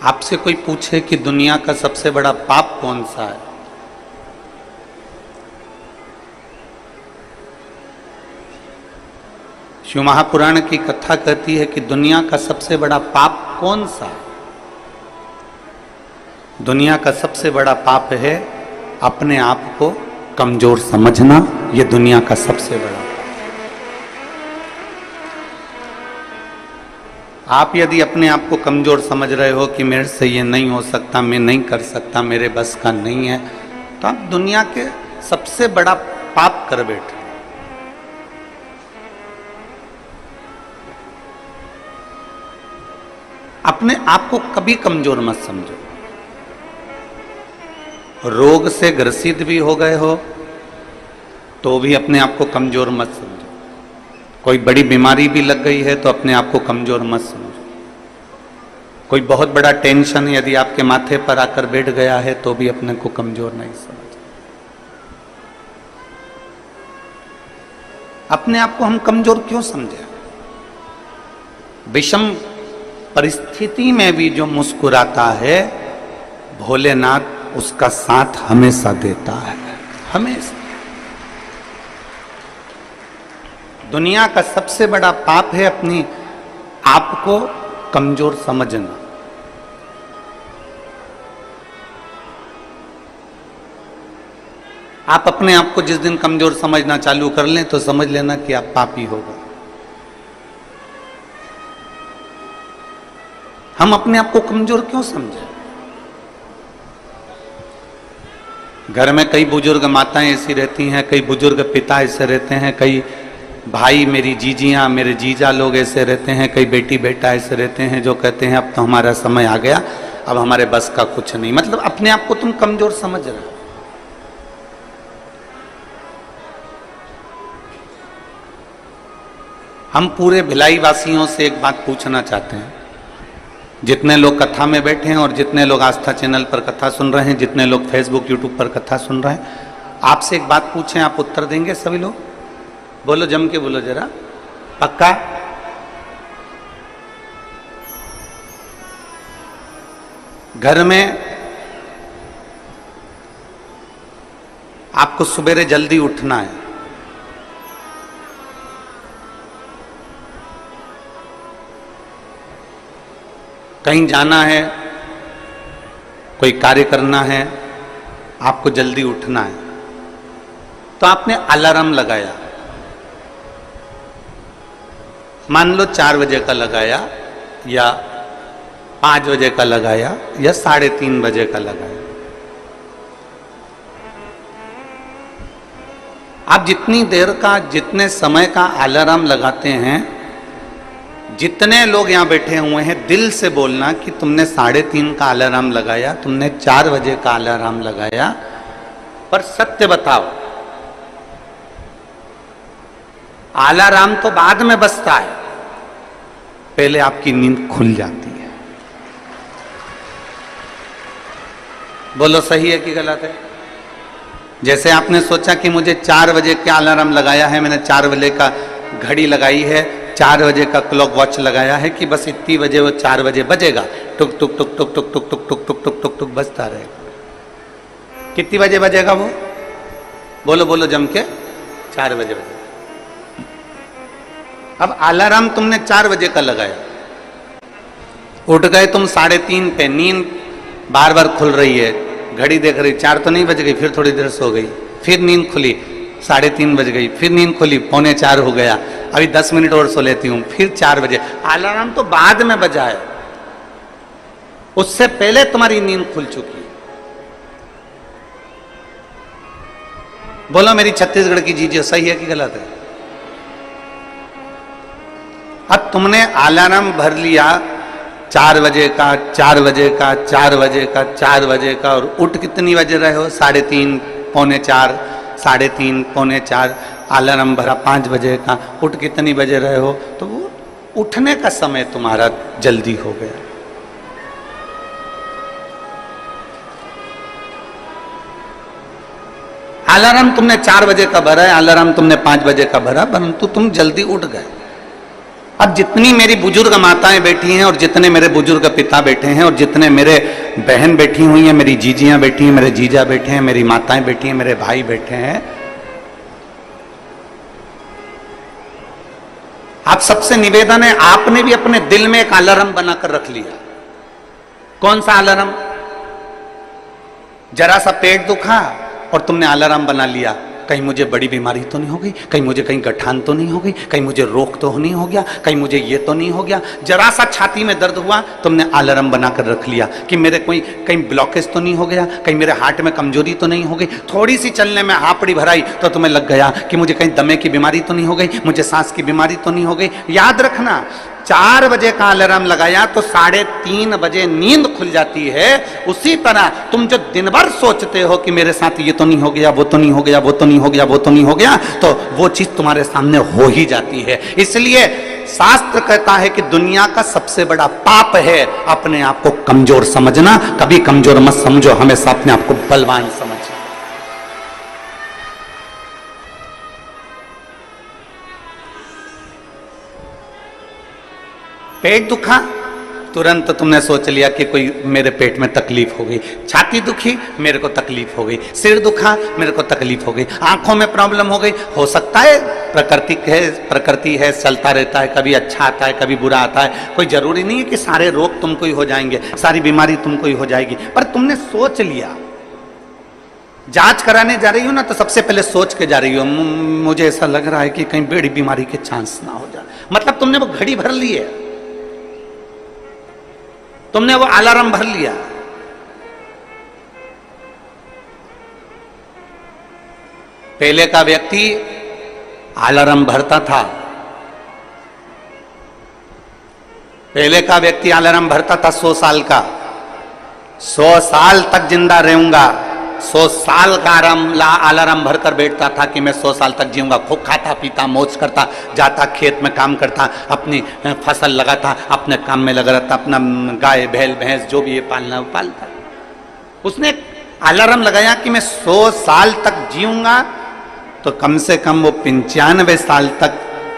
आपसे कोई पूछे कि दुनिया का सबसे बड़ा पाप कौन सा है, शिव महापुराण की कथा कहती है कि दुनिया का सबसे बड़ा पाप कौन सा है। दुनिया का सबसे बड़ा पाप है अपने आप को कमजोर समझना। यह दुनिया का सबसे बड़ा पाप। आप यदि अपने आप को कमजोर समझ रहे हो कि मेरे से ये नहीं हो सकता, मैं नहीं कर सकता, मेरे बस का नहीं है, तो आप दुनिया के सबसे बड़ा पाप कर बैठे। अपने आप को कभी कमजोर मत समझो। रोग से ग्रसित भी हो गए हो तो भी अपने आप को कमजोर मत समझो। कोई बड़ी बीमारी भी लग गई है तो अपने आप को कमजोर मत समझो। कोई बहुत बड़ा टेंशन यदि आपके माथे पर आकर बैठ गया है तो भी अपने को कमजोर नहीं समझो। अपने आप को हम कमजोर क्यों समझे? विषम परिस्थिति में भी जो मुस्कुराता है भोलेनाथ उसका साथ हमेशा देता है, हमेशा। दुनिया का सबसे बड़ा पाप है अपनी आप को कमजोर समझना। आप अपने आप को जिस दिन कमजोर समझना चालू कर लें तो समझ लेना कि आप पापी हो गए। हम अपने आप को कमजोर क्यों समझे? घर में कई बुजुर्ग माताएं ऐसी रहती हैं, कई बुजुर्ग पिता ऐसे रहते हैं, कई भाई मेरी जीजियां मेरे जीजा लोग ऐसे रहते हैं, कई बेटी बेटा ऐसे रहते हैं जो कहते हैं अब तो हमारा समय आ गया, अब हमारे बस का कुछ नहीं। मतलब अपने आप को तुम कमजोर समझ रहे हो। हम पूरे भिलाई वासियों से एक बात पूछना चाहते हैं, जितने लोग कथा में बैठे हैं और जितने लोग आस्था चैनल पर कथा सुन रहे हैं, जितने लोग फेसबुक यूट्यूब पर कथा सुन रहे हैं, आपसे एक बात पूछें, आप उत्तर देंगे सभी लोग? बोलो, जम के बोलो जरा, पक्का? घर में आपको सुबेरे जल्दी उठना है, कहीं जाना है, कोई कार्य करना है, आपको जल्दी उठना है, तो आपने अलार्म लगाया। मान लो 4 बजे का लगाया या 5 बजे का लगाया या 3:30 बजे का लगाया। आप जितनी देर का, जितने समय का अलार्म लगाते हैं, जितने लोग यहां बैठे हुए हैं, दिल से बोलना कि तुमने 3:30 का अलार्म लगाया, तुमने 4 बजे का अलार्म लगाया, पर सत्य बताओ, अलार्म तो बाद में बजता है, पहले आपकी नींद खुल जाती है। बोलो सही है कि गलत है? जैसे आपने सोचा कि मुझे 4 बजे का अलार्म लगाया है, मैंने 4 बजे का घड़ी लगाई है, 4 बजे का क्लॉक वॉच लगाया है कि बस इतनी बजे वो 4 बजे बजेगा, टुक टुक टुक टुक टुक टुक टुक टुक टुक टुक टुक टुक बजता रहेगा। कितनी बजे बजेगा वो? बोलो बोलो जम के, 4 बजे बजेगा। अब अलार्म तुमने 4 बजे का लगाया, उठ गए तुम 3:30 पे, नींद बार बार खुल रही है, घड़ी देख रही, 4 तो नहीं बज गई, फिर थोड़ी देर सो गई, फिर नींद खुली, 3:30 बज गई, फिर नींद खुली, 3:45 हो गया, अभी 10 मिनट और सो लेती हूं, फिर 4 बजे। अलार्म तो बाद में बजा है, उससे पहले तुम्हारी नींद खुल चुकी है। बोलो मेरी छत्तीसगढ़ की जीजिए, सही है कि गलत है? अब तुमने अलार्म भर लिया 4 बजे का, 4 बजे का, 4 बजे का, 4 बजे का, और उठ कितनी बजे रहे हो? 3:30, 3:45, 3:30, 3:45, अलार्म भरा 5 बजे का, उठ कितनी बजे रहे हो? तो वो उठने का समय तुम्हारा जल्दी हो गया। अलार्म तुमने 4 बजे का भरा है, अलार्म तुमने 5 बजे का भरा, परंतु तुम जल्दी उठ गए। अब जितनी मेरी बुजुर्ग माताएं बैठी हैं और जितने मेरे बुजुर्ग पिता बैठे हैं और जितने मेरे बहन बैठी हुई हैं, मेरी जीजियां बैठी हैं, मेरे जीजा बैठे हैं, मेरी माताएं बैठी हैं, मेरे भाई बैठे हैं, आप सबसे निवेदन है, आपने भी अपने दिल में एक अलार्म बनाकर रख लिया। कौन सा अलार्म? जरा सा पेट दुखा और तुमने अलार्म बना लिया, कहीं मुझे बड़ी बीमारी तो नहीं हो गई, कहीं मुझे कहीं गठान तो नहीं हो गई, कहीं मुझे रोग तो नहीं हो गया, कहीं मुझे ये तो नहीं हो गया। जरा सा छाती में दर्द हुआ, तुमने अलार्म बनाकर रख लिया कि मेरे कोई कहीं ब्लॉकेज तो नहीं हो गया, कहीं मेरे हार्ट में कमजोरी तो नहीं हो गई। थोड़ी सी चलने में हापड़ी भराई तो तुम्हें लग गया कि मुझे कहीं दमे की बीमारी तो नहीं हो गई, मुझे सांस की बीमारी तो नहीं हो गई। याद रखना, 4 बजे का अलार्म लगाया तो 3:30 बजे नींद खुल जाती है। उसी तरह तुम जो दिन भर सोचते हो कि मेरे साथ ये तो नहीं हो गया, वो तो नहीं हो गया, वो तो नहीं हो गया, वो तो नहीं हो गया, तो वो चीज तुम्हारे सामने हो ही जाती है। इसलिए शास्त्र कहता है कि दुनिया का सबसे बड़ा पाप है अपने आप को कमजोर समझना। कभी कमजोर मत समझो, हमेशा अपने आप को बलवान समझो। पेट दुखा, तुरंत तुमने सोच लिया कि कोई मेरे पेट में तकलीफ हो गई। छाती दुखी, मेरे को तकलीफ हो गई। सिर दुखा, मेरे को तकलीफ हो गई। आंखों में प्रॉब्लम हो गई, हो सकता है प्रकृति है, चलता रहता है, कभी अच्छा आता है, कभी बुरा आता है। कोई जरूरी नहीं है कि सारे रोग तुमको ही हो जाएंगे, सारी बीमारी तुमको ही हो जाएगी, पर तुमने सोच लिया। जांच कराने जा रही हो ना, तो सबसे पहले सोच के जा रही हो, मुझे ऐसा लग रहा है कि कहीं बड़ी बीमारी के चांस ना हो जाए। मतलब तुमने वो घड़ी भर ली है, तुमने वो अलार्म भर लिया। पहले का व्यक्ति अलार्म भरता था, पहले का व्यक्ति अलार्म भरता था 100 साल का, 100 साल तक जिंदा रहूंगा, 100 साल का अलार्म भरकर बैठता था कि मैं 100 साल तक जीऊंगा। खूब खाता पीता मौज करता, जाता खेत में काम करता, अपनी फसल लगाता, अपने काम में लगा रहता, अपना गाय बैल भैंस जो भी ये पालना वो पालता। उसने अलार्म लगाया कि मैं 100 साल तक जीऊंगा, तो कम से कम वो 95 साल तक,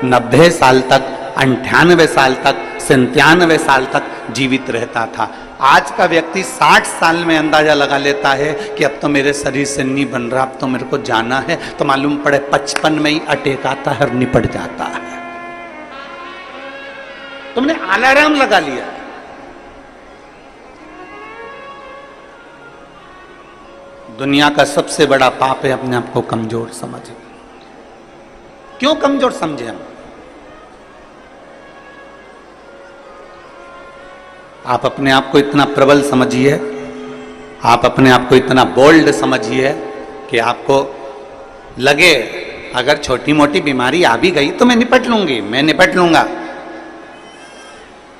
90 साल तक, 98 साल तक, 97 साल तक जीवित रहता था। आज का व्यक्ति 60 साल में अंदाजा लगा लेता है कि अब तो मेरे शरीर से नहीं बन रहा, अब तो मेरे को जाना है, तो मालूम पड़े 55 में ही अटैक आता है और निपट जाता है। तुमने अलार्म लगा लिया। दुनिया का सबसे बड़ा पाप है अपने आप को कमजोर समझे। क्यों कमजोर समझे हम? आप अपने आप को इतना प्रबल समझिए, आप अपने आप को इतना बोल्ड समझिए कि आपको लगे अगर छोटी मोटी बीमारी आ भी गई तो मैं निपट लूंगी, मैं निपट लूंगा।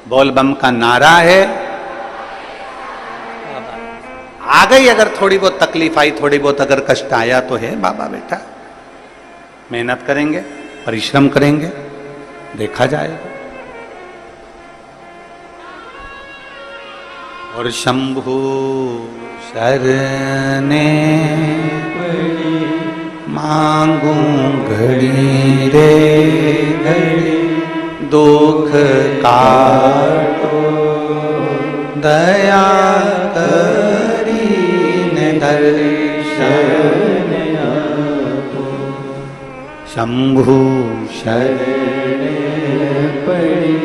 बोल बम का नारा है, आ गई अगर थोड़ी बहुत तकलीफ आई, थोड़ी बहुत अगर कष्ट आया तो है बाबा बेटा, मेहनत करेंगे, परिश्रम करेंगे, देखा जाएगा। और शंभु शरने मांगू घड़ी रे घड़ी, दुख काटो दया करीने दर्शन आपो। शंभु शरणे पड़ी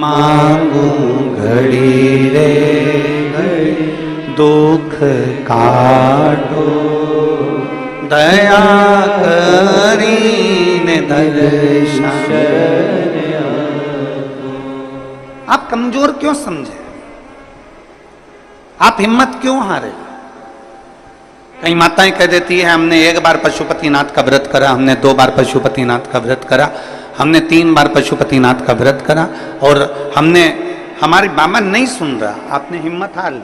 मांगू घड़ी रे घड़ी, दुख काटो दया करीने दर्शन आपो। आप कमजोर क्यों समझे? आप हिम्मत क्यों हारे? कई माताएं कह देती है हमने 1 बार पशुपतिनाथ का व्रत करा, हमने 2 बार पशुपतिनाथ का व्रत करा, हमने 3 बार पशुपतिनाथ का व्रत करा और हमने, हमारी बाबा नहीं सुन रहा। आपने हिम्मत हार ली,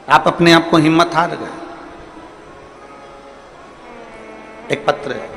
आप अपने आप को हिम्मत हार गए। एक पत्र है,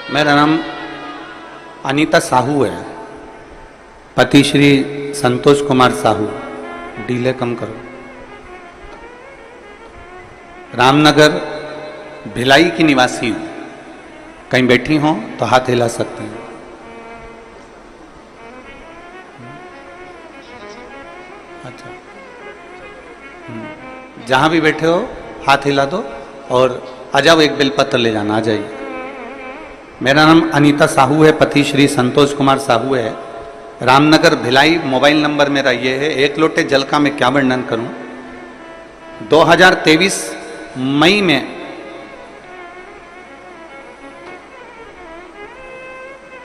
मेरा नाम अनीता साहू है, पति श्री संतोष कुमार साहू। डीले कम करो। रामनगर भिलाई की निवासी हूँ। कहीं बैठी हो तो हाथ हिला सकती हैं। अच्छा, जहां भी बैठे हो हाथ हिला दो और आ जाओ, एक बेलपत्र ले जाना। आ जाइए। मेरा नाम अनीता साहू है, पति श्री संतोष कुमार साहू है। रामनगर भिलाई। मोबाइल नंबर मेरा ये है। एक लोटे जल का मैं क्या वर्णन करूं। 2023 मई में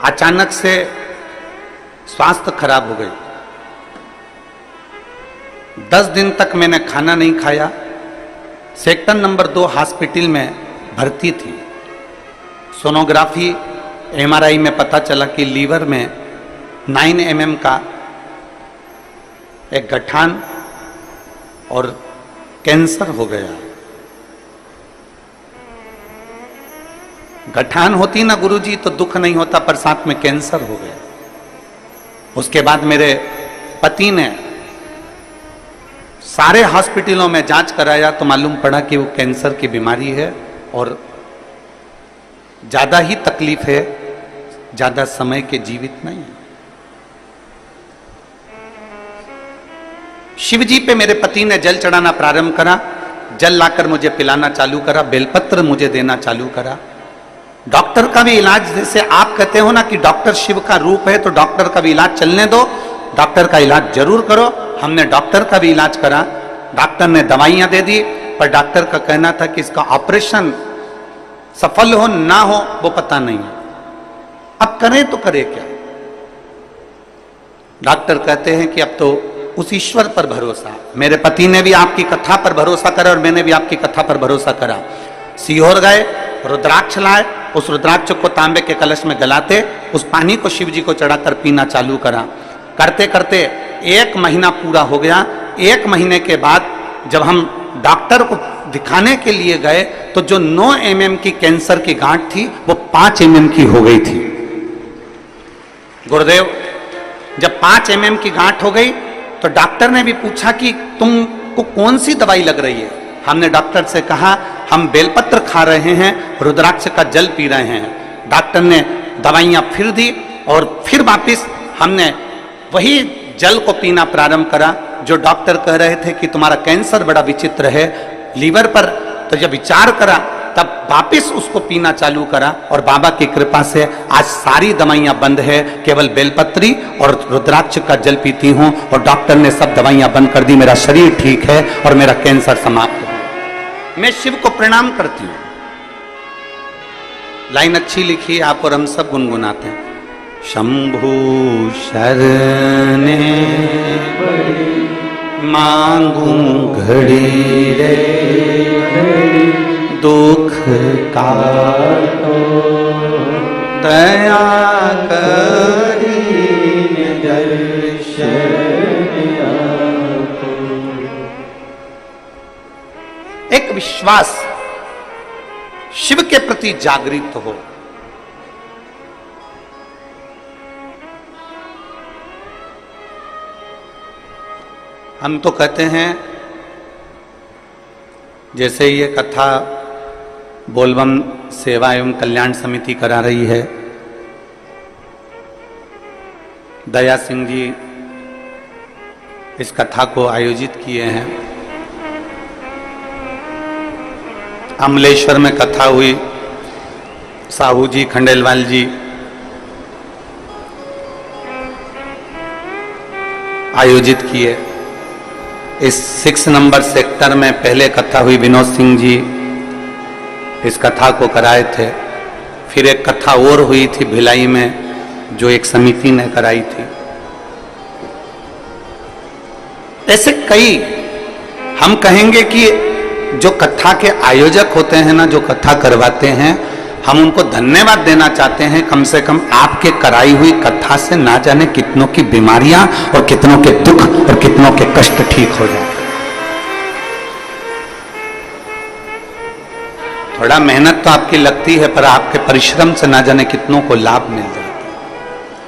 अचानक से स्वास्थ्य खराब हो गई। 10 दिन तक मैंने खाना नहीं खाया। सेक्टर नंबर 2 हॉस्पिटल में भर्ती थी। सोनोग्राफी MRI में पता चला कि लीवर में 9 mm का एक गठान और कैंसर हो गया। गठान होती ना गुरुजी तो दुख नहीं होता, पर साथ में कैंसर हो गया। उसके बाद मेरे पति ने सारे हॉस्पिटलों में जांच कराया तो मालूम पड़ा कि वो कैंसर की बीमारी है और ज्यादा ही तकलीफ है, ज्यादा समय के जीवित नहीं है। शिव जी पे मेरे पति ने जल चढ़ाना प्रारंभ करा। जल लाकर मुझे पिलाना चालू करा, बेलपत्र मुझे देना चालू करा। डॉक्टर का भी इलाज, जैसे आप कहते हो ना कि डॉक्टर शिव का रूप है, तो डॉक्टर का भी इलाज चलने दो, डॉक्टर का इलाज जरूर करो। हमने डॉक्टर का भी इलाज करा। डॉक्टर ने दवाइयां दे दी, पर डॉक्टर का कहना था कि इसका ऑपरेशन सफल हो ना हो वो पता नहीं। अब करें तो करें क्या। डॉक्टर कहते हैं कि अब तो उस ईश्वर पर भरोसा। मेरे पति ने भी आपकी कथा पर भरोसा करा और मैंने भी आपकी कथा पर भरोसा करा। सीहोर गए, रुद्राक्ष लाए, उस रुद्राक्ष को तांबे के कलश में गलाते, उस पानी को शिव जी को चढ़ाकर पीना चालू करा। करते करते 1 महीना पूरा हो गया। 1 महीने के बाद जब हम डॉक्टर को दिखाने के लिए गए तो जो 9 mm की कैंसर की गांठ थी वो 5 mm की हो गई थी। गुरुदेव, जब 5 mm की गांठ हो गई तो डॉक्टर ने भी पूछा कि तुमको कौन सी दवाई लग रही है। हमने डॉक्टर से कहा हम बेलपत्र खा रहे हैं, रुद्राक्ष का जल पी रहे हैं। डॉक्टर ने दवाइयां फिर दी और फिर वापिस हमने वही जल को पीना प्रारंभ करा। जो डॉक्टर कह रहे थे कि तुम्हारा कैंसर बड़ा विचित्र है लीवर पर, तो जब विचार करा तब वापिस उसको पीना चालू करा और बाबा की कृपा से आज सारी दवाइयां बंद है, केवल बेलपत्री और रुद्राक्ष का जल पीती हूं और डॉक्टर ने सब दवाइयां बंद कर दी। मेरा शरीर ठीक है और मेरा कैंसर समाप्त हो। मैं शिव को प्रणाम करती हूं। लाइन अच्छी लिखी आप और हम सब गुनगुनाते हैं। शंभु शरणे मांगू घड़ी रे, दुख काटो दया करी दर्शन आपको। एक विश्वास शिव के प्रति जागृत हो। हम तो कहते हैं, जैसे ये कथा बोलबम सेवा एवं कल्याण समिति करा रही है, दया सिंह जी इस कथा को आयोजित किए हैं। अमलेश्वर में कथा हुई, साहू जी, खंडेलवाल जी आयोजित किए। इस 6 नंबर सेक्टर में पहले कथा हुई, विनोद सिंह जी इस कथा को कराए थे। फिर एक कथा और हुई थी भिलाई में, जो एक समिति ने कराई थी। ऐसे कई हम कहेंगे कि जो कथा के आयोजक होते हैं ना, जो कथा करवाते हैं, हम उनको धन्यवाद देना चाहते हैं। कम से कम आपके कराई हुई कथा से ना जाने कितनों की बीमारियां और कितनों के दुख और कितनों के कष्ट ठीक हो जाए। थोड़ा मेहनत तो आपकी लगती है, पर आपके परिश्रम से ना जाने कितनों को लाभ मिल जाता है,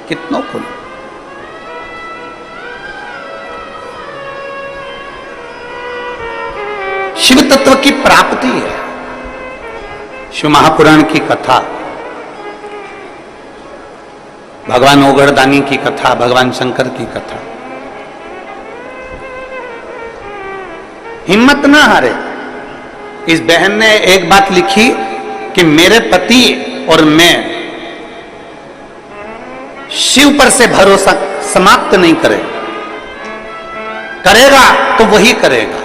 कितनों को। शिव तत्व की प्राप्ति है। शिव महापुराण की कथा, भगवान ओगड़दानी की कथा, भगवान शंकर की कथा। हिम्मत ना हारे। इस बहन ने एक बात लिखी कि मेरे पति और मैं शिव पर से भरोसा समाप्त नहीं करेगा, करेगा तो वही करेगा।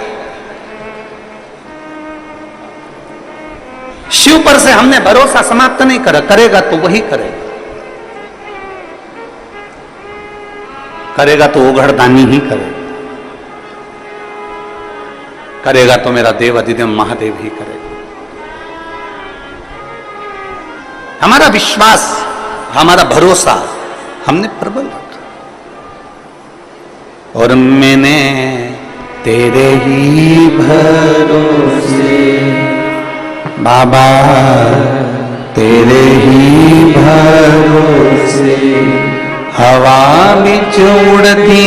शिव पर से हमने भरोसा समाप्त नहीं करा, करेगा तो वही करेगा, करेगा तो ओगड़दानी ही करेगा, करेगा तो मेरा देव अधिदेव महादेव ही करेगा। हमारा विश्वास, हमारा भरोसा हमने प्रबल रखा। और मैंने तेरे ही भरोसे बाबा, तेरे ही भरोसे हवा बिच उड़ती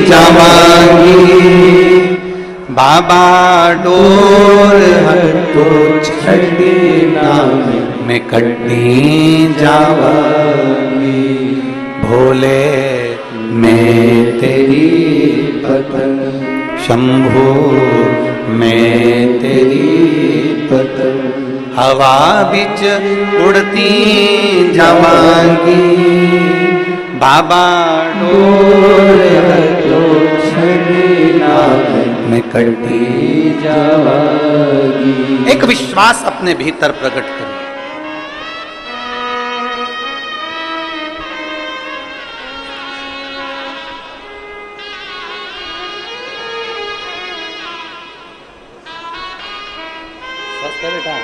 जावांगी बाबा, डोर हटो छड़ी नाम में कटी जावांगी। भोले मैं तेरी पतंग, शंभो मैं तेरी पतंग, हवा बिच उड़ती जावांगी बाबा, डोर हटो छड़ी नाम में कटी जावांगी। एक विश्वास अपने भीतर प्रकट करो। बेटा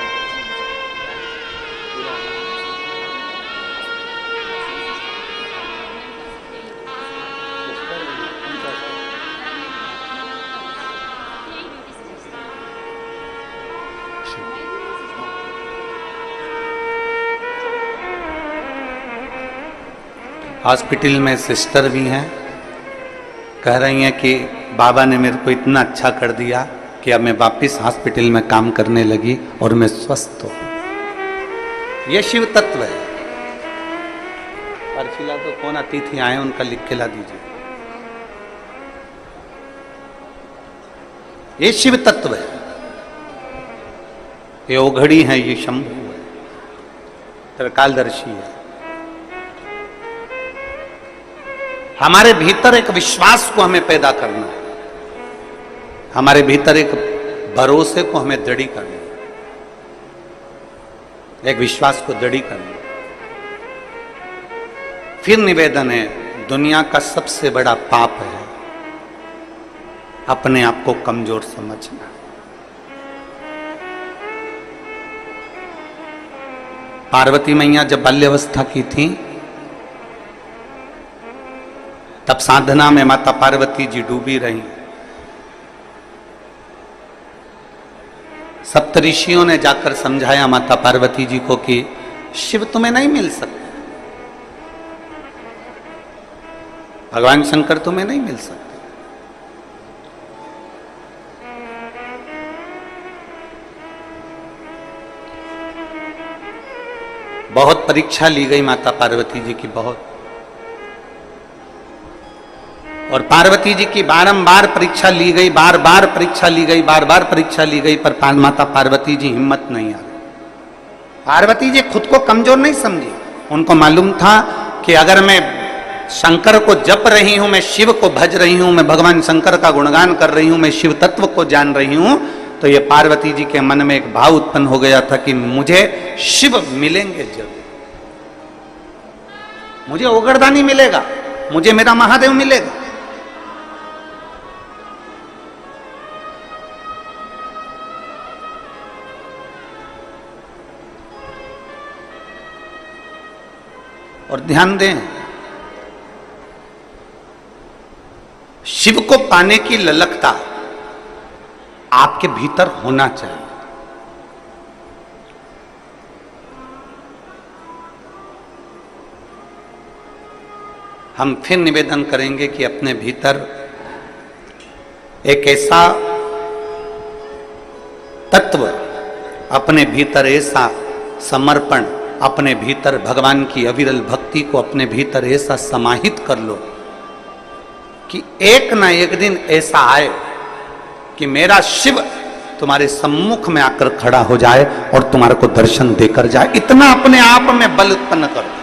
हॉस्पिटल में सिस्टर भी हैं, कह रही हैं कि बाबा ने मेरे को इतना अच्छा कर दिया कि अब मैं वापिस हॉस्पिटल में काम करने लगी और मैं स्वस्थ हूं। यह शिव तत्व है। अर्शिला तो कौन अतिथि आए उनका लिख के ला दीजिए। ये शिव तत्व है, ये ओघड़ी है, ये शंभु है, त्रिकालदर्शी है। हमारे भीतर एक विश्वास को हमें पैदा करना है, हमारे भीतर एक भरोसे को हमें दृढ़ करना है, एक विश्वास को दृढ़ करना है। फिर निवेदन है, दुनिया का सबसे बड़ा पाप है अपने आप को कमजोर समझना। पार्वती मैया जब बाल्यावस्था की थी तब साधना में माता पार्वती जी डूबी रही। सप्तऋषियों ने जाकर समझाया माता पार्वती जी को कि शिव तुम्हें नहीं मिल सकते, भगवान शंकर तुम्हें नहीं मिल सकते। बहुत परीक्षा ली गई माता पार्वती जी की, बहुत। और पार्वती जी की बारंबार परीक्षा ली गई, बार बार परीक्षा ली गई, बार बार परीक्षा ली गई, पर माता पार्वती जी हिम्मत नहीं आ रही। पार्वती जी खुद को कमजोर नहीं समझी। उनको मालूम था कि अगर मैं शंकर को जप रही हूं, मैं शिव को भज रही हूं, मैं भगवान शंकर का गुणगान कर रही हूं, मैं शिव तत्व को जान रही हूं, तो ये पार्वती जी के मन में एक भाव उत्पन्न हो गया था कि मुझे शिव मिलेंगे जरूर, मुझे ओगड़दानी मिलेगा, मुझे मेरा महादेव मिलेगा। और ध्यान दें, शिव को पाने की ललकता आपके भीतर होना चाहिए। हम फिर निवेदन करेंगे कि अपने भीतर एक ऐसा तत्व, अपने भीतर ऐसा समर्पण, अपने भीतर भगवान की अविरल भक्ति को अपने भीतर ऐसा समाहित कर लो कि एक ना एक दिन ऐसा आए कि मेरा शिव तुम्हारे सम्मुख में आकर खड़ा हो जाए और तुम्हारे को दर्शन देकर जाए। इतना अपने आप में बल उत्पन्न कर दो।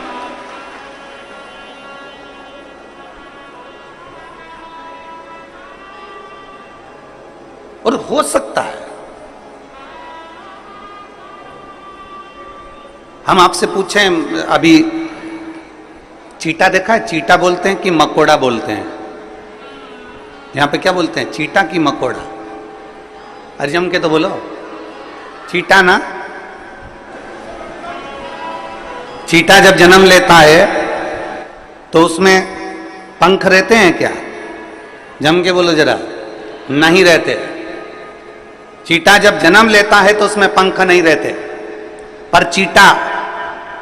और हो सकता है। हम आपसे पूछें, अभी चीटा देखा है? चीटा बोलते हैं कि मकोड़ा बोलते हैं? यहां पे क्या बोलते हैं, चीटा की मकोड़ा? अरे जम के तो बोलो, चीटा ना। चीटा जब जन्म लेता है तो उसमें पंख रहते हैं क्या? जम के बोलो जरा। नहीं रहते। चीटा जब जन्म लेता है तो उसमें पंख नहीं रहते, पर चीटा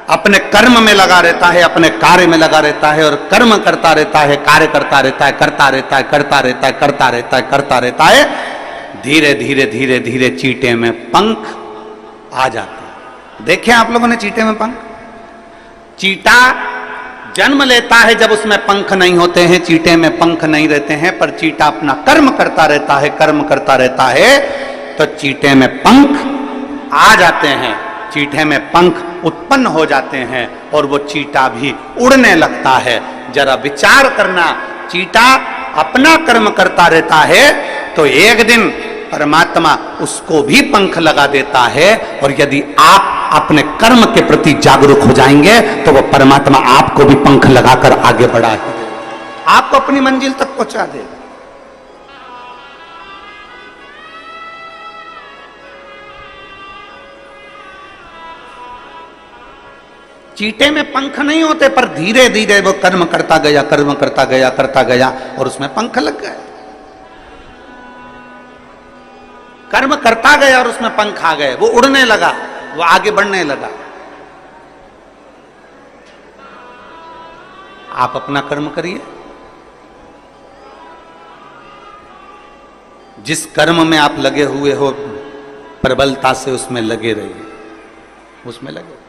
अपने कर्म में लगा रहता है, अपने कार्य में लगा रहता है और कर्म करता रहता है, कार्य करता रहता है, करता रहता है, करता रहता है, करता रहता है, करता रहता है। धीरे धीरे धीरे धीरे चीटे में पंख आ जाते हैं। देखे आप लोगों ने चीटे में पंख? चीटा जन्म लेता है जब उसमें पंख नहीं होते हैं, चीटे में पंख नहीं रहते हैं, पर चीटा अपना कर्म करता रहता है, कर्म करता रहता है, तो चीटे में पंख आ जाते हैं, चीटे में पंख उत्पन्न हो जाते हैं और वो चीटा भी उड़ने लगता है। जरा विचार करना, चीटा अपना कर्म करता रहता है तो एक दिन परमात्मा उसको भी पंख लगा देता है, और यदि आप अपने कर्म के प्रति जागरूक हो जाएंगे तो वो परमात्मा आपको भी पंख लगाकर आगे बढ़ा के आपको अपनी मंजिल तक पहुंचा देगा। चीटे में पंख नहीं होते, पर धीरे धीरे वो कर्म करता गया, कर्म करता गया, करता गया और उसमें पंख लग गए। कर्म करता गया और उसमें पंख आ गए, वो उड़ने लगा, वो आगे बढ़ने लगा। आप अपना कर्म करिए, जिस कर्म में आप लगे हुए हो प्रबलता से उसमें लगे रहिए, उसमें लगे।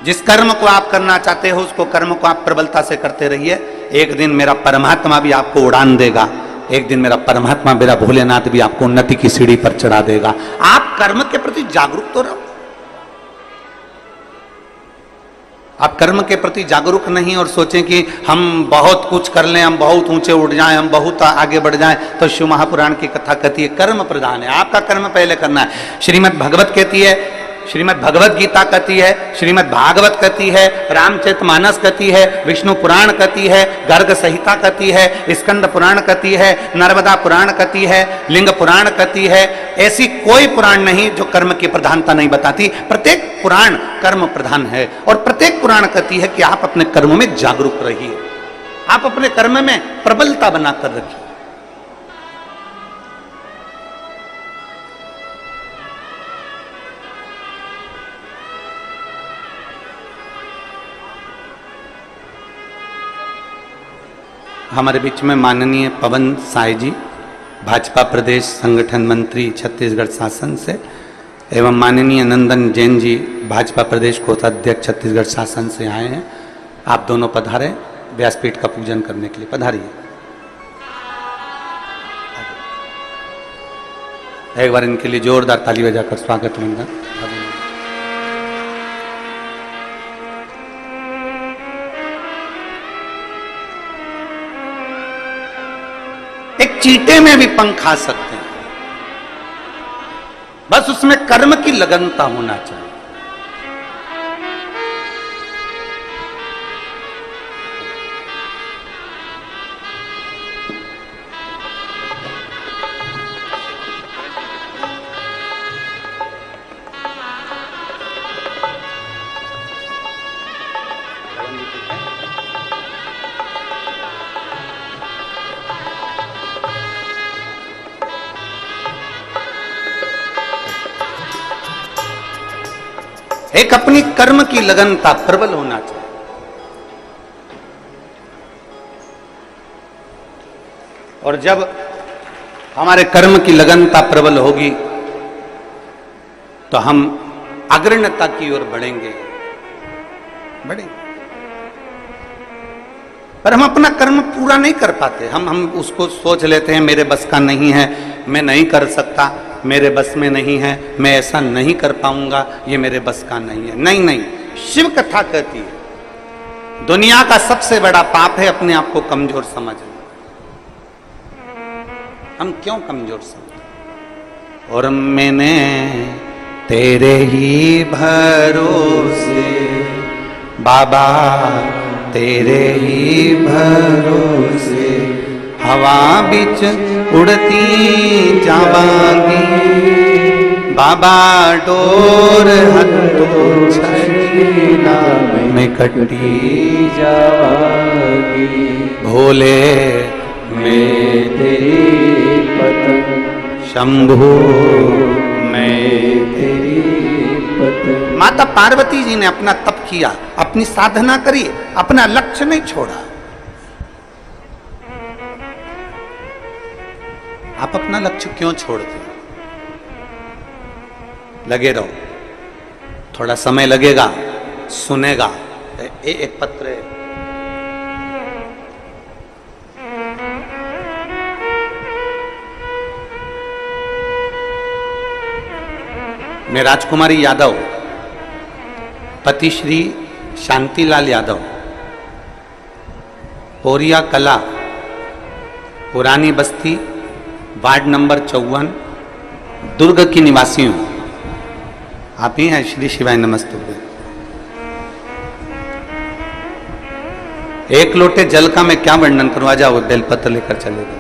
जिस कर्म को आप करना चाहते हो उसको कर्म को आप प्रबलता से करते रहिए। एक दिन मेरा परमात्मा भी आपको उड़ान देगा, एक दिन मेरा परमात्मा, मेरा भोलेनाथ भी आपको उन्नति की सीढ़ी पर चढ़ा देगा। आप कर्म के प्रति जागरूक तो रहो। आप कर्म के प्रति जागरूक नहीं और सोचें कि हम बहुत कुछ कर लें, हम बहुत ऊंचे उठ जाएं, हम बहुत आगे बढ़ जाएं, तो शिव महापुराण की कथा कहती है कर्म प्रधान है, आपका कर्म पहले करना है। श्रीमद् भगवत कहती है, श्रीमद् भगवत गीता कहती है, श्रीमद् भागवत कहती है, रामचरितमानस कहती है, विष्णु पुराण कहती है, गर्ग संहिता कहती है, स्कंद पुराण कहती है, नर्मदा पुराण कहती है, लिंग पुराण कहती है। ऐसी कोई पुराण नहीं जो कर्म की प्रधानता नहीं बताती। प्रत्येक पुराण कर्म प्रधान है और प्रत्येक पुराण कहती है कि आप अपने कर्म में जागरूक रहिए, आप अपने कर्म में प्रबलता बनाकर रखिए। हमारे बीच में माननीय पवन साय जी, भाजपा प्रदेश संगठन मंत्री छत्तीसगढ़ शासन से, एवं माननीय नंदन जैन जी, भाजपा प्रदेश कोषाध्यक्ष छत्तीसगढ़ शासन से आए हैं। आप दोनों पधारे व्यासपीठ का पूजन करने के लिए, पधारिए। एक बार इनके लिए जोरदार ताली बजाकर स्वागत वंदन। एक चीटे में भी पंख आ सकते हैं, बस उसमें कर्म की लगनता होना चाहिए। एक अपनी कर्म की लगनता प्रबल होना चाहिए। और जब हमारे कर्म की लगनता प्रबल होगी तो हम अग्रण्यता की ओर बढ़ेंगे। पर हम अपना कर्म पूरा नहीं कर पाते। हम उसको सोच लेते हैं मेरे बस का नहीं है, मैं नहीं कर सकता, मेरे बस में नहीं है, मैं ऐसा नहीं कर पाऊंगा, ये मेरे बस का नहीं है। नहीं नहीं, शिव कथा कहती है दुनिया का सबसे बड़ा पाप है अपने आप को कमजोर समझना। हम क्यों कमजोर समझते? और मैंने तेरे ही भरोसे बाबा, तेरे ही भरोसे हवा बिच उड़ती जावांगी बाबा, डोर हथों छड़ीना में कटी जावांगी, भोले मैं तेरी पतंग, शंभो मैं तेरी पतंग। माता पार्वती जी ने अपना तप किया, अपनी साधना करी, अपना लक्ष्य नहीं छोड़ा। आप अपना लक्ष्य क्यों छोड़ते हो? लगे रहो, थोड़ा समय लगेगा, सुनेगा। एक पत्र है, मैं राजकुमारी यादव, पति श्री शांतिलाल यादव, पोरिया कला, पुरानी बस्ती, वार्ड नंबर 54, दुर्ग की निवासी हूं। आप ही हैं? श्री शिवाय नमस्तुभ्यं। एक लोटे जल का मैं क्या वर्णन करूं? आ जाओ, बेलपत्र लेकर चले गए।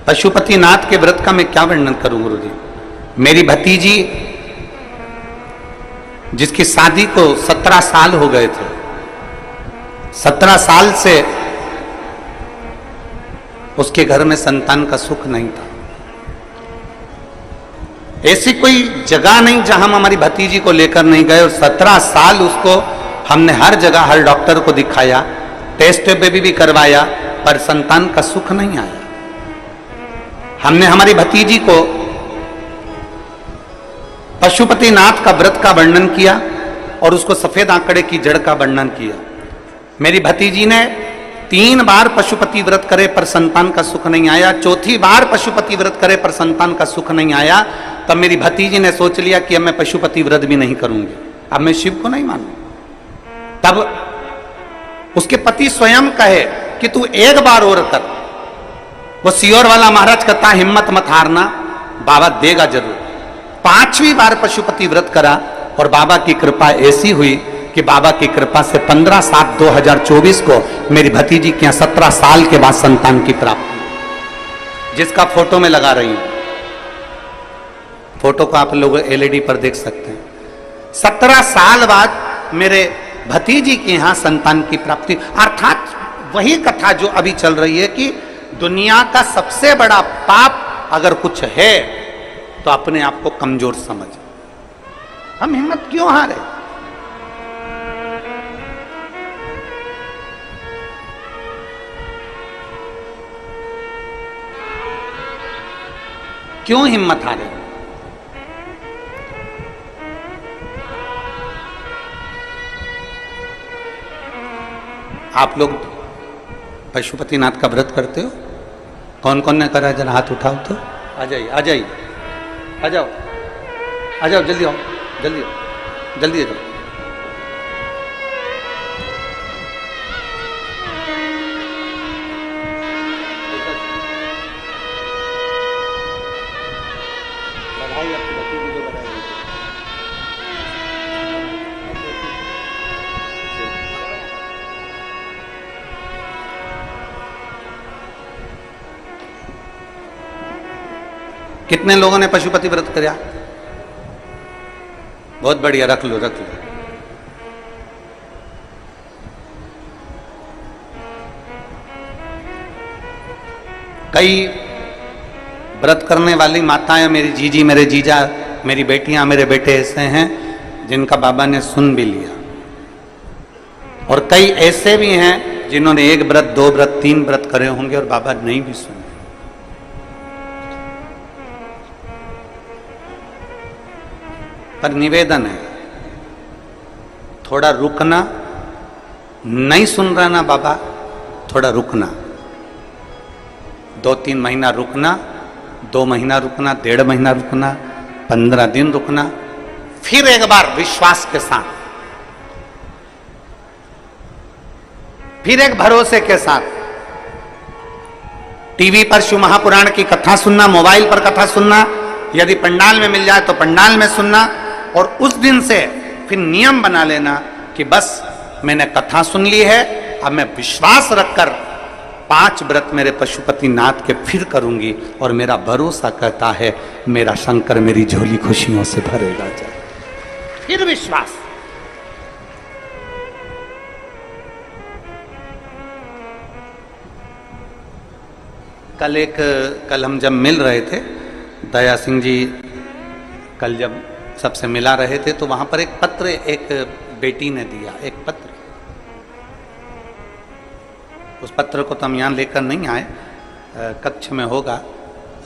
पशुपतिनाथ के व्रत का मैं क्या वर्णन करूं गुरु जी? मेरी भतीजी जिसकी शादी को 17 साल हो गए थे, 17 साल से उसके घर में संतान का सुख नहीं था। ऐसी कोई जगह नहीं जहां हम हमारी भतीजी को लेकर नहीं गए, और 17 साल उसको हमने हर जगह हर डॉक्टर को दिखाया, टेस्ट बेबी भी करवाया, पर संतान का सुख नहीं आया। हमने हमारी भतीजी को पशुपतिनाथ का व्रत का वर्णन किया और उसको सफेद आंकड़े की जड़ का वर्णन किया। मेरी भतीजी ने 3 बार पशुपति व्रत करे पर संतान का सुख नहीं आया। चौथी बार पशुपति व्रत करे पर संतान का सुख नहीं आया। तब मेरी भतीजी ने सोच लिया कि अब मैं पशुपति व्रत भी नहीं करूंगी, अब मैं शिव को नहीं मानूंगी। तब उसके पति स्वयं कहे कि तू एक बार और कर। वो सियोर वाला महाराज कहता, हिम्मत मत हारना, बाबा देगा जरूर। 5वीं बार पशुपति व्रत करा और बाबा की कृपा ऐसी हुई कि बाबा की कृपा से 15/7/2024 को मेरी भतीजी के यहाँ 17 साल के बाद संतान की प्राप्ति, जिसका फोटो में लगा रही हूं। फोटो को आप लोग LED पर देख सकते हैं। 17 साल बाद मेरे भतीजी के यहाँ संतान की प्राप्ति। अर्थात वही कथा जो अभी चल रही है कि दुनिया का सबसे बड़ा पाप अगर कुछ है तो अपने आप को कमजोर समझ। हम हिम्मत क्यों हारे? क्यों हिम्मत हारे? आप लोग पशुपतिनाथ का व्रत करते हो? कौन कौन ने करा? जरा हाथ उठाओ तो। आ जाइए, आ जाइए, आ जाओ, आ जाओ, जल्दी आओ, जल्दी आओ, जल्दी आ जाओ। बधाई आपकी भतीजी को बधाई। कितने लोगों ने पशुपति व्रत किया? बहुत बढ़िया, रख लो, रख लो। कई व्रत करने वाली माताएं, मेरी जीजी, मेरे जीजा, मेरी बेटियां, मेरे बेटे ऐसे हैं जिनका बाबा ने सुन भी लिया। और कई ऐसे भी हैं जिन्होंने 1 व्रत 2 व्रत 3 व्रत करे होंगे और बाबा नहीं भी सुने। पर निवेदन है, थोड़ा रुकना, नहीं सुन रहा ना बाबा, थोड़ा रुकना, 2-3 महीना रुकना, 2 महीना रुकना, 1.5 महीना रुकना, 15 दिन रुकना, फिर एक बार विश्वास के साथ, फिर एक भरोसे के साथ टीवी पर शिव महापुराण की कथा सुनना, मोबाइल पर कथा सुनना, यदि पंडाल में मिल जाए तो पंडाल में सुनना, और उस दिन से फिर नियम बना लेना कि बस मैंने कथा सुन ली है, अब मैं विश्वास रखकर 5 व्रत मेरे पशुपति नाथ के फिर करूंगी, और मेरा भरोसा कहता है मेरा शंकर मेरी झोली खुशियों से भरेगा जाए। फिर विश्वास। कल हम जब मिल रहे थे, दया सिंह जी कल जब सबसे मिला रहे थे, तो वहां पर एक पत्र एक बेटी ने दिया, एक पत्र। उस पत्र को तो हम यहां लेकर नहीं आए, कक्ष में होगा।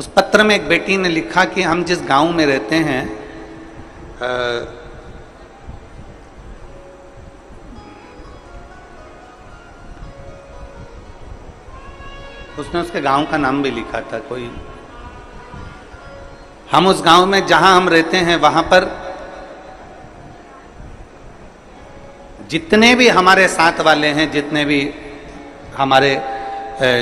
उस पत्र में एक बेटी ने लिखा कि हम जिस गांव में रहते हैं, उसने उसके गांव का नाम भी लिखा था कोई। हम उस गांव में जहां हम रहते हैं वहां पर जितने भी हमारे साथ वाले हैं, जितने भी हमारे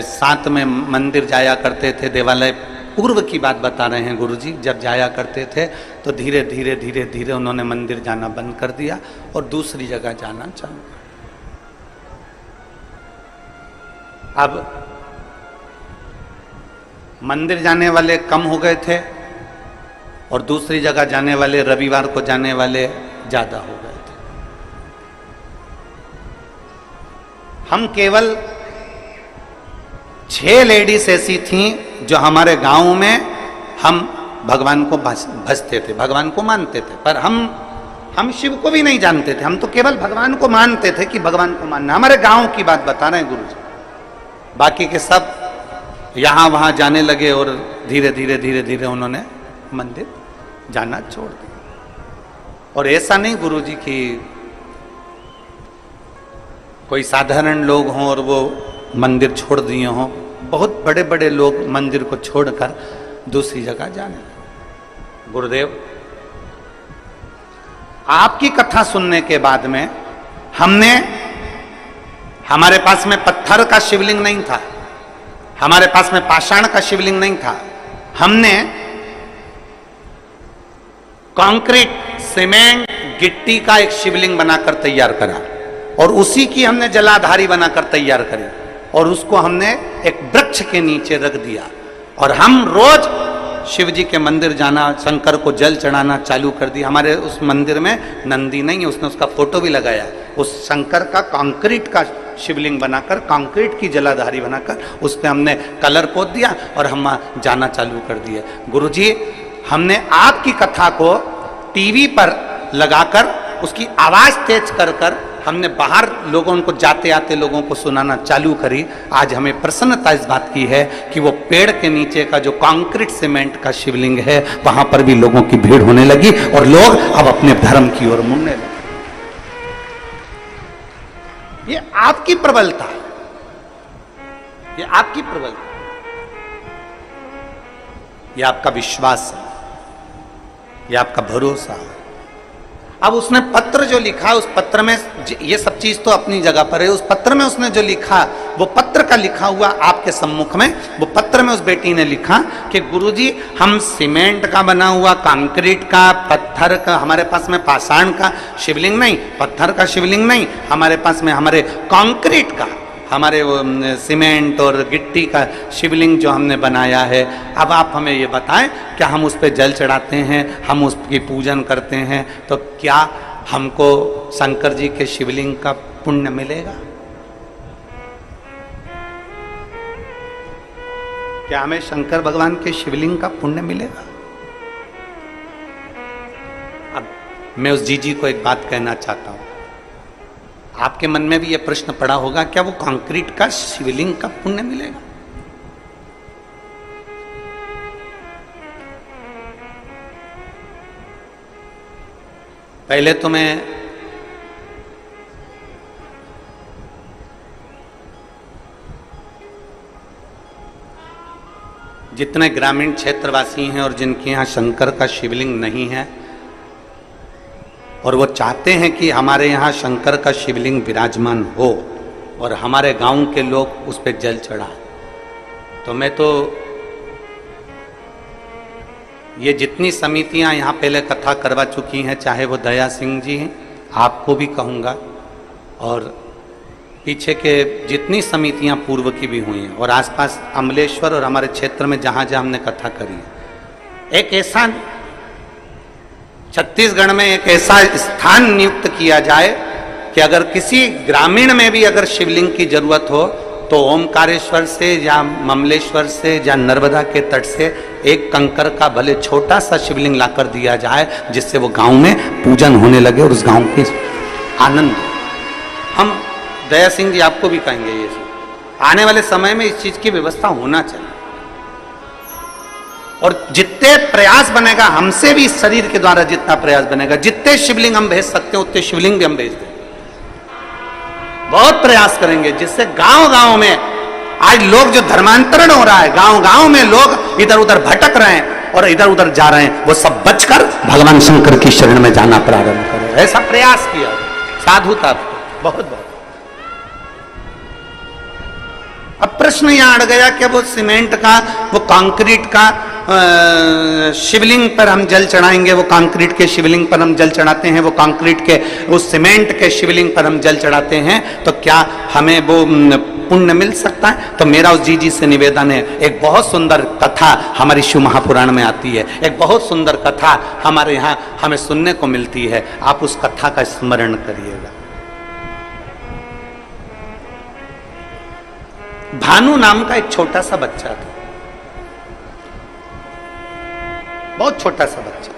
साथ में मंदिर जाया करते थे, देवालय, पूर्व की बात बता रहे हैं गुरुजी, जब जाया करते थे तो धीरे धीरे धीरे धीरे उन्होंने मंदिर जाना बंद कर दिया और दूसरी जगह जाना चालू कर। अब मंदिर जाने वाले कम हो गए थे और दूसरी जगह जाने वाले, रविवार को जाने वाले ज्यादा हो गए थे। हम केवल 6 लेडीज ऐसी थीं जो हमारे गांव में हम भगवान को भजते थे, भगवान को मानते थे, पर हम शिव को भी नहीं जानते थे, हम तो केवल भगवान को मानते थे कि भगवान को मानना। हमारे गांव की बात बता रहे हैं गुरुजी। बाकी के सब यहां वहां जाने लगे और धीरे धीरे धीरे धीरे उन्होंने मंदिर जाना छोड़ दिया। और ऐसा नहीं गुरुजी कि कोई साधारण लोग हों और वो मंदिर छोड़ दिए हों, बहुत बड़े बड़े लोग मंदिर को छोड़कर दूसरी जगह जाने लगे। गुरुदेव, आपकी कथा सुनने के बाद में हमारे पास में पत्थर का शिवलिंग नहीं था, हमारे पास में पाषाण का शिवलिंग नहीं था, हमने कंक्रीट, सीमेंट, गिट्टी का एक शिवलिंग बनाकर तैयार करा और उसी की हमने जलाधारी बनाकर तैयार करी और उसको हमने एक वृक्ष के नीचे रख दिया और हम रोज शिव जी के मंदिर जाना, शंकर को जल चढ़ाना चालू कर दिया। हमारे उस मंदिर में नंदी नहीं है, उसने उसका फोटो भी लगाया। उस शंकर का कंक्रीट का शिवलिंग बनाकर, कंक्रीट की जलाधारी बनाकर उस पर हमने कलर पोत दिया और हम जाना चालू कर दिए। गुरुजी, हमने आपकी कथा को टीवी पर लगाकर उसकी आवाज तेज कर कर हमने बाहर लोगों को, जाते आते लोगों को सुनाना चालू करी। आज हमें प्रसन्नता इस बात की है कि वो पेड़ के नीचे का जो कंक्रीट सीमेंट का शिवलिंग है वहां पर भी लोगों की भीड़ होने लगी और लोग अब अपने धर्म की ओर मुड़ने लगे। ये आपकी प्रबलता है, ये आपकी प्रबलता, ये आपका विश्वास है, ये आपका भरोसा है। अब उसने पत्र जो लिखा, उस पत्र में ये सब चीज तो अपनी जगह पर है, उस पत्र में उसने जो लिखा, वो पत्र का लिखा हुआ आपके सम्मुख में, वो पत्र में उस बेटी ने लिखा कि गुरुजी, हम सीमेंट का बना हुआ, कंक्रीट का, पत्थर का, हमारे पास में पाषाण का शिवलिंग नहीं, पत्थर का शिवलिंग नहीं, हमारे पास में हमारे कंक्रीट का, हमारे वो सीमेंट और गिट्टी का शिवलिंग जो हमने बनाया है। अब आप हमें ये बताएं, क्या हम उस पर जल चढ़ाते हैं, हम उसकी पूजन करते हैं, तो क्या हमको शंकर जी के शिवलिंग का पुण्य मिलेगा? क्या हमें शंकर भगवान के शिवलिंग का पुण्य मिलेगा? अब मैं उस जीजी को एक बात कहना चाहता हूं। आपके मन में भी यह प्रश्न पड़ा होगा, क्या वो कंक्रीट का शिवलिंग का पुण्य मिलेगा? पहले तो मैं जितने ग्रामीण क्षेत्रवासी हैं और जिनके यहाँ शंकर का शिवलिंग नहीं है और वो चाहते हैं कि हमारे यहाँ शंकर का शिवलिंग विराजमान हो और हमारे गांव के लोग उस पर जल चढ़ाएं, तो मैं तो ये जितनी समितियां यहाँ पहले कथा करवा चुकी हैं, चाहे वो दया सिंह जी हैं, आपको भी कहूँगा, और पीछे के जितनी समितियां पूर्व की भी हुई हैं, और आसपास अमलेश्वर और हमारे क्षेत्र में जहाँ जहाँ हमने कथा करी है, एक ऐसा छत्तीसगढ़ में एक ऐसा स्थान नियुक्त किया जाए कि अगर किसी ग्रामीण में भी अगर शिवलिंग की जरूरत हो तो ओमकारेश्वर से या ममलेश्वर से या नर्मदा के तट से एक कंकर का भले छोटा सा शिवलिंग लाकर दिया जाए, जिससे वो गांव में पूजन होने लगे और उस गांव के आनंद। हम दया सिंह जी आपको भी कहेंगे, ये आने वाले समय में इस चीज की व्यवस्था होना चाहिए, और जितने प्रयास बनेगा हमसे भी, इस शरीर के द्वारा जितना प्रयास बनेगा, जितने शिवलिंग हम भेज सकते हैं उतने शिवलिंग भी हम भेज देंगे। बहुत प्रयास करेंगे जिससे गांव गांव में आज लोग जो धर्मांतरण हो रहा है, गांव गांव में लोग इधर उधर भटक रहे हैं और इधर उधर जा रहे हैं, वो सब बचकर भगवान शंकर की शरण में जाना प्रारंभ करें। ऐसा प्रयास किया, साधुता, बहुत बहुत। अब प्रश्न यहां अड़ गया कि वो सीमेंट का, वो कंक्रीट का शिवलिंग पर हम जल चढ़ाएंगे, वो कंक्रीट के शिवलिंग पर हम जल चढ़ाते हैं, वो कंक्रीट के उस सीमेंट के शिवलिंग पर हम जल चढ़ाते हैं, तो क्या हमें वो पुण्य मिल सकता है? तो मेरा उस जी से निवेदन है, एक बहुत सुंदर कथा हमारी शिव महापुराण में आती है, एक बहुत सुंदर कथा हमारे यहाँ हमें सुनने को मिलती है, आप उस कथा का स्मरण करिएगा। भानु नाम का एक छोटा सा बच्चा था, बहुत छोटा सा बच्चा,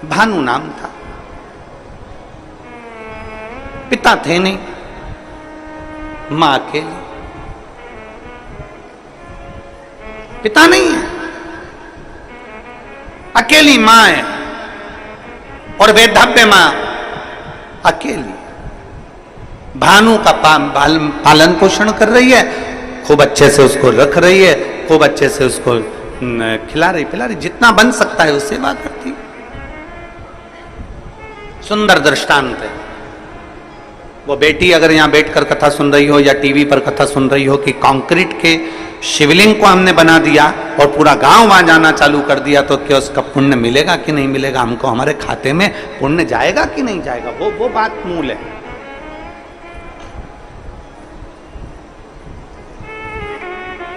भानु नाम था। पिता थे नहीं, मां अकेली, पिता नहीं है, अकेली मां है, और वेधव्य मां अकेली। भानु का पालन पोषण कर रही है, खूब अच्छे से उसको रख रही है, खूब अच्छे से उसको खिला रही पिला रही, जितना बन सकता है उससे बात करती। सुंदर दृष्टांत है। वो बेटी अगर यहां बैठकर कथा सुन रही हो या टीवी पर कथा सुन रही हो कि कंक्रीट के शिवलिंग को हमने बना दिया और पूरा गांव वहां जाना चालू कर दिया, तो क्या उसका पुण्य मिलेगा कि नहीं मिलेगा? हमको हमारे खाते में पुण्य जाएगा कि नहीं जाएगा? वो बात मूल है।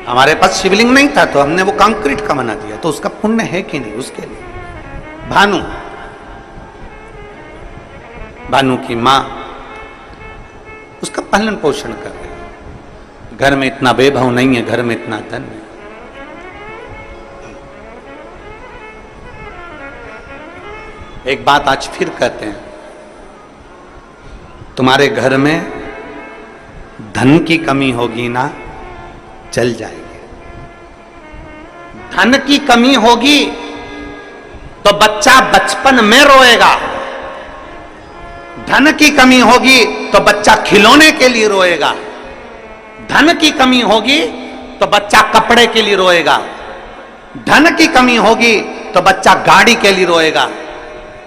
हमारे पास शिवलिंग नहीं था तो हमने वो कंक्रीट का बना दिया, तो उसका पुण्य है कि नहीं? उसके लिए भानु की मां उसका पालन पोषण कर रही है। घर में इतना वैभव नहीं है, घर में इतना धन है। एक बात आज फिर कहते हैं, तुम्हारे घर में धन की कमी होगी ना, चल जाएगी। धन की कमी होगी तो बच्चा बचपन में रोएगा, धन की कमी होगी तो बच्चा खिलौने के लिए रोएगा, धन की कमी होगी तो बच्चा कपड़े के लिए रोएगा, धन की कमी होगी तो बच्चा गाड़ी के लिए रोएगा।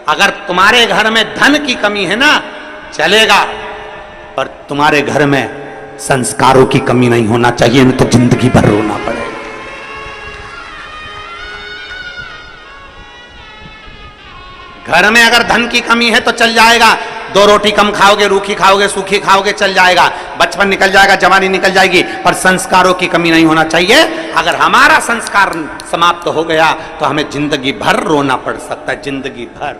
अगर तुम्हारे घर में धन की कमी है ना, चलेगा, पर तुम्हारे घर में संस्कारों की कमी नहीं होना चाहिए, नहीं तो जिंदगी भर रोना पड़ेगा। घर में अगर धन की कमी है तो चल जाएगा, 2 रोटी कम खाओगे, रूखी खाओगे, सूखी खाओगे, चल जाएगा, बचपन निकल जाएगा, जवानी निकल जाएगी, पर संस्कारों की कमी नहीं होना चाहिए। अगर हमारा संस्कार समाप्त हो गया तो हमें जिंदगी भर रोना पड़ सकता है, जिंदगी भर,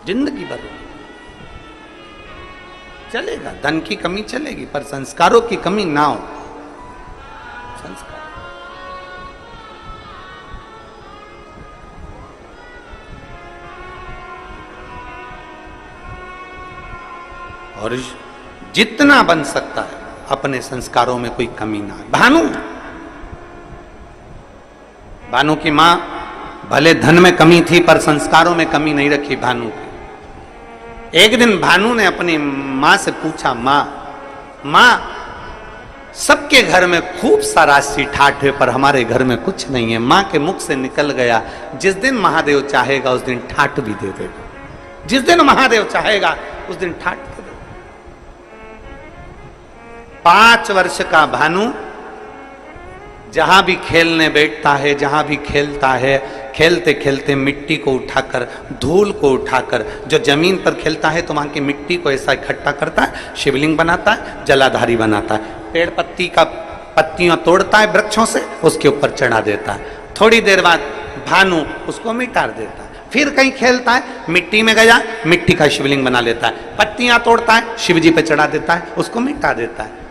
जिंदगी भर चलेगा। धन की कमी चलेगी पर संस्कारों की कमी ना हो। संस्कार और जितना बन सकता है अपने संस्कारों में कोई कमी ना है। भानु की मां भले धन में कमी थी पर संस्कारों में कमी नहीं रखी भानु की। एक दिन भानु ने अपनी मां से पूछा, मां सबके घर में खूब सारा सी ठाठ है पर हमारे घर में कुछ नहीं है। मां के मुख से निकल गया, जिस दिन महादेव चाहेगा उस दिन ठाठ भी दे देगा। जिस दिन महादेव चाहेगा उस दिन ठाठ दे देगा। 5 वर्ष का भानु जहां भी खेलने बैठता है, जहां भी खेलता है, खेलते खेलते मिट्टी को उठाकर, धूल को उठाकर, जो जमीन पर खेलता है तो वहां की मिट्टी को ऐसा इकट्ठा करता है, शिवलिंग बनाता है, जलाधारी बनाता है। पेड़ पत्ती का पत्तियां तोड़ता है वृक्षों से, उसके ऊपर चढ़ा देता है। थोड़ी देर बाद भानु उसको मिटा देता है। फिर कहीं खेलता है, मिट्टी में गया, मिट्टी का शिवलिंग बना लेता है। पत्तियां तोड़ता है, शिवजी पे चढ़ा देता है, उसको मिटा देता है।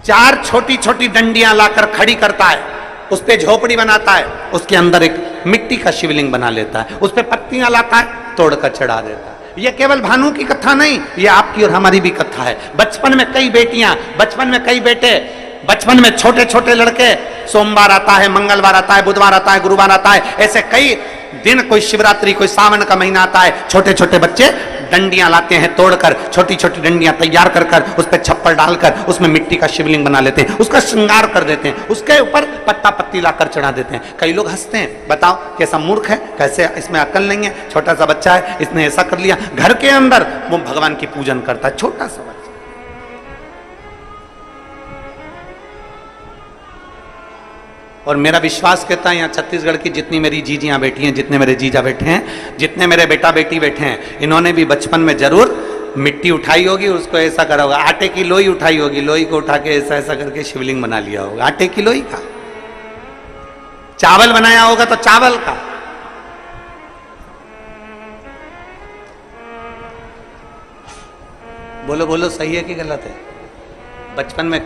4 छोटी छोटी डंडियां लाकर खड़ी करता है, उस पे झोपड़ी बनाता है, उसके अंदर एक मिट्टी का शिवलिंग बना लेता है, उस पे पत्तियां लाता है, तोड़कर चढ़ा देता है। ये केवल भानु की कथा नहीं, ये आपकी और हमारी भी कथा है। बचपन में कई बेटियां, बचपन में कई बेटे, बचपन में छोटे छोटे लड़के, सोमवार आता है, मंगलवार आता है, बुधवार आता है, गुरुवार आता है, ऐसे कई दिन, कोई शिवरात्रि, कोई सावन का महीना आता है, छोटे छोटे बच्चे डंडियां लाते हैं तोड़कर, छोटी छोटी डंडियां तैयार कर कर उस पर छप्पर डालकर उसमें मिट्टी का शिवलिंग बना लेते हैं, उसका श्रृंगार कर देते हैं, उसके ऊपर पत्ता पत्ती लाकर चढ़ा देते हैं। कई लोग हंसते हैं, बताओ कैसा मूर्ख है, कैसे इसमें अकल नहीं है, छोटा सा बच्चा है, इसने ऐसा कर लिया। घर के अंदर वो भगवान की पूजन करता है, छोटा सा बच्चा। और मेरा विश्वास कहता है यहाँ छत्तीसगढ़ की जितनी मेरी जीजियां बैठी हैं, जितने मेरे जीजा बैठे हैं, जितने मेरे बेटा बेटी बैठे हैं, इन्होंने भी बचपन में जरूर मिट्टी उठाई होगी, उसको ऐसा करा होगा। आटे की लोई उठाई होगी, लोई को उठा के ऐसा ऐसा करके शिवलिंग बना लिया होगा, आटे की लोई का। चावल बनाया होगा तो चावल का। बोलो बोलो, सही है कि गलत है? बचपन में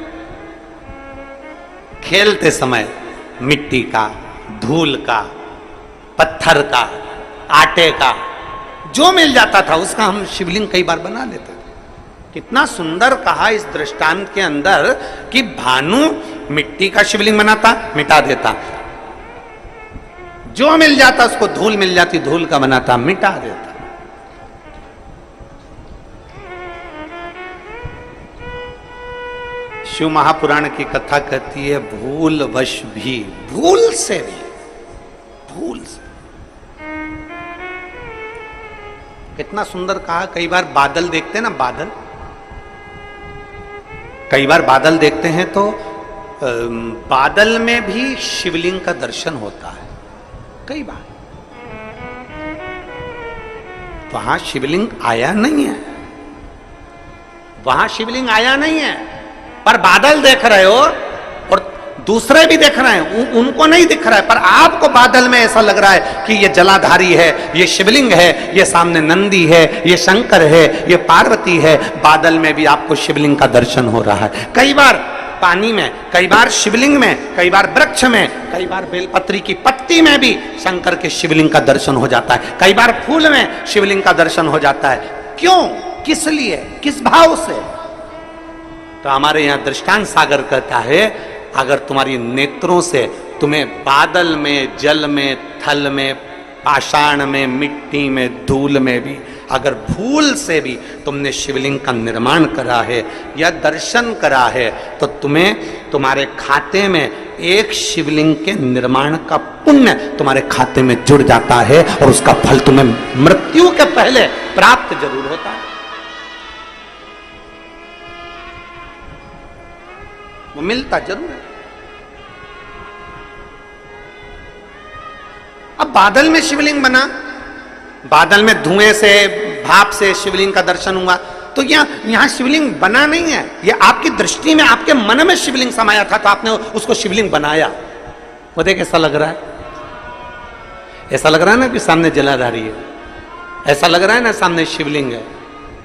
खेलते समय मिट्टी का, धूल का, पत्थर का, आटे का, जो मिल जाता था उसका हम शिवलिंग कई बार बना लेते थे। कितना सुंदर कहा इस दृष्टांत के अंदर कि भानु मिट्टी का शिवलिंग बनाता, मिटा देता, जो मिल जाता उसको, धूल मिल जाती धूल का बनाता, मिटा देता। शिव महापुराण की कथा कहती है, भूल वश भी, भूल से भी, भूल से। कितना सुंदर कहा। कई बार बादल देखते हैं ना, बादल, कई बार बादल देखते हैं तो बादल में भी शिवलिंग का दर्शन होता है। कई बार वहां शिवलिंग आया नहीं है, वहां शिवलिंग आया नहीं है, पर बादल देख रहे हो और दूसरे भी देख रहे हैं, उनको नहीं दिख रहा है, पर आपको बादल में ऐसा लग रहा है कि ये जलाधारी है, ये शिवलिंग है, ये सामने नंदी है, ये शंकर है, ये पार्वती है। बादल में भी आपको शिवलिंग का दर्शन हो रहा है। कई बार पानी में, कई बार शिवलिंग में, कई बार वृक्ष में, कई बार बेलपत्री की पत्ती में भी शंकर के शिवलिंग का दर्शन हो जाता है। कई बार फूल में शिवलिंग का दर्शन हो जाता है। क्यों, किस लिए, किस भाव से? तो हमारे यहां दृष्टांत सागर कहता है, अगर तुम्हारी नेत्रों से तुम्हें बादल में, जल में, थल में, पाषाण में, मिट्टी में, धूल में भी अगर भूल से भी तुमने शिवलिंग का निर्माण करा है या दर्शन करा है, तो तुम्हें तुम्हारे खाते में एक शिवलिंग के निर्माण का पुण्य तुम्हारे खाते में जुड़ जाता है और उसका फल तुम्हें मृत्यु के पहले प्राप्त जरूर होता है। वो मिलता जरूर है। अब बादल में शिवलिंग बना, बादल में धुएं से, भाप से शिवलिंग का दर्शन हुआ, तो यहां शिवलिंग बना नहीं है, ये आपकी दृष्टि में, आपके मन में शिवलिंग समाया था तो आपने उसको शिवलिंग बनाया। वो देख ऐसा लग रहा है, ऐसा लग रहा है ना कि सामने जलाधारी है, ऐसा लग रहा है ना सामने शिवलिंग है,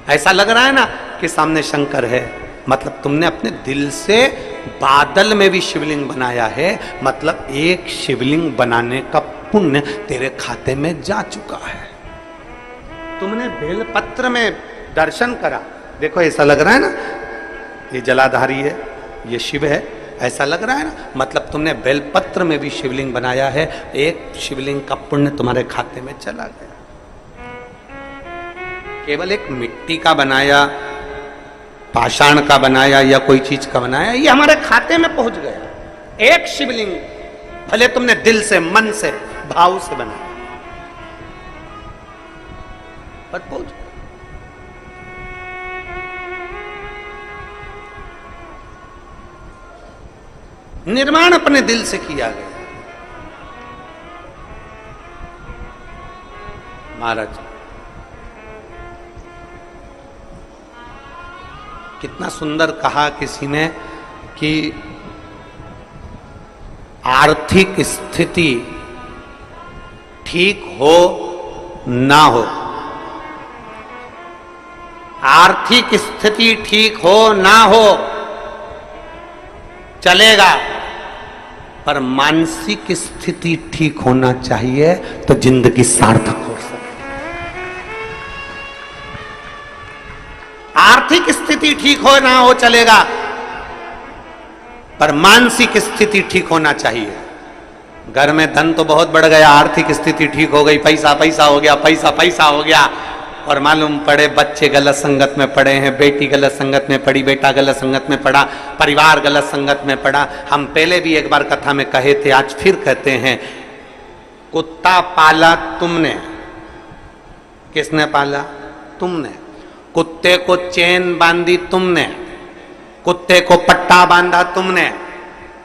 ऐसा लग रहा है ना कि सामने शंकर है। मतलब तुमने अपने दिल से बादल में भी शिवलिंग बनाया है, मतलब एक शिवलिंग बनाने का पुण्य तेरे खाते में जा चुका है। तुमने बेलपत्र में दर्शन करा, देखो ऐसा लग रहा है ना ये जलाधारी है, ये शिव है, ऐसा लग रहा है ना, मतलब तुमने बेलपत्र में भी शिवलिंग बनाया है, एक शिवलिंग का पुण्य तुम्हारे खाते में चला गया। केवल एक मिट्टी का बनाया, पाषाण का बनाया या कोई चीज का बनाया, ये हमारे खाते में पहुंच गया। एक शिवलिंग भले तुमने दिल से, मन से, भाव से बनाया, पर पहुंच गया। निर्माण अपने दिल से किया गया। महाराज कितना सुंदर कहा किसी ने कि आर्थिक स्थिति ठीक हो ना हो, आर्थिक स्थिति ठीक हो ना हो चलेगा, पर मानसिक स्थिति ठीक होना चाहिए तो जिंदगी सार्थक हो सकती। आर्थिक स्थिति ठीक हो ना हो चलेगा, पर मानसिक स्थिति ठीक होना चाहिए। घर में धन तो बहुत बढ़ गया, आर्थिक स्थिति ठीक हो गई, पैसा पैसा हो गया, पैसा पैसा हो गया, और मालूम पड़े बच्चे गलत संगत में पड़े हैं, बेटी गलत संगत में पड़ी, बेटा गलत संगत में पड़ा, परिवार गलत संगत में पड़ा। हम पहले भी एक बार कथा में कहे थे, आज फिर कहते हैं, कुत्ता पाला तुमने, किसने पाला? तुमने। कुत्ते को चेन बांधी तुमने, कुत्ते को पट्टा बांधा तुमने,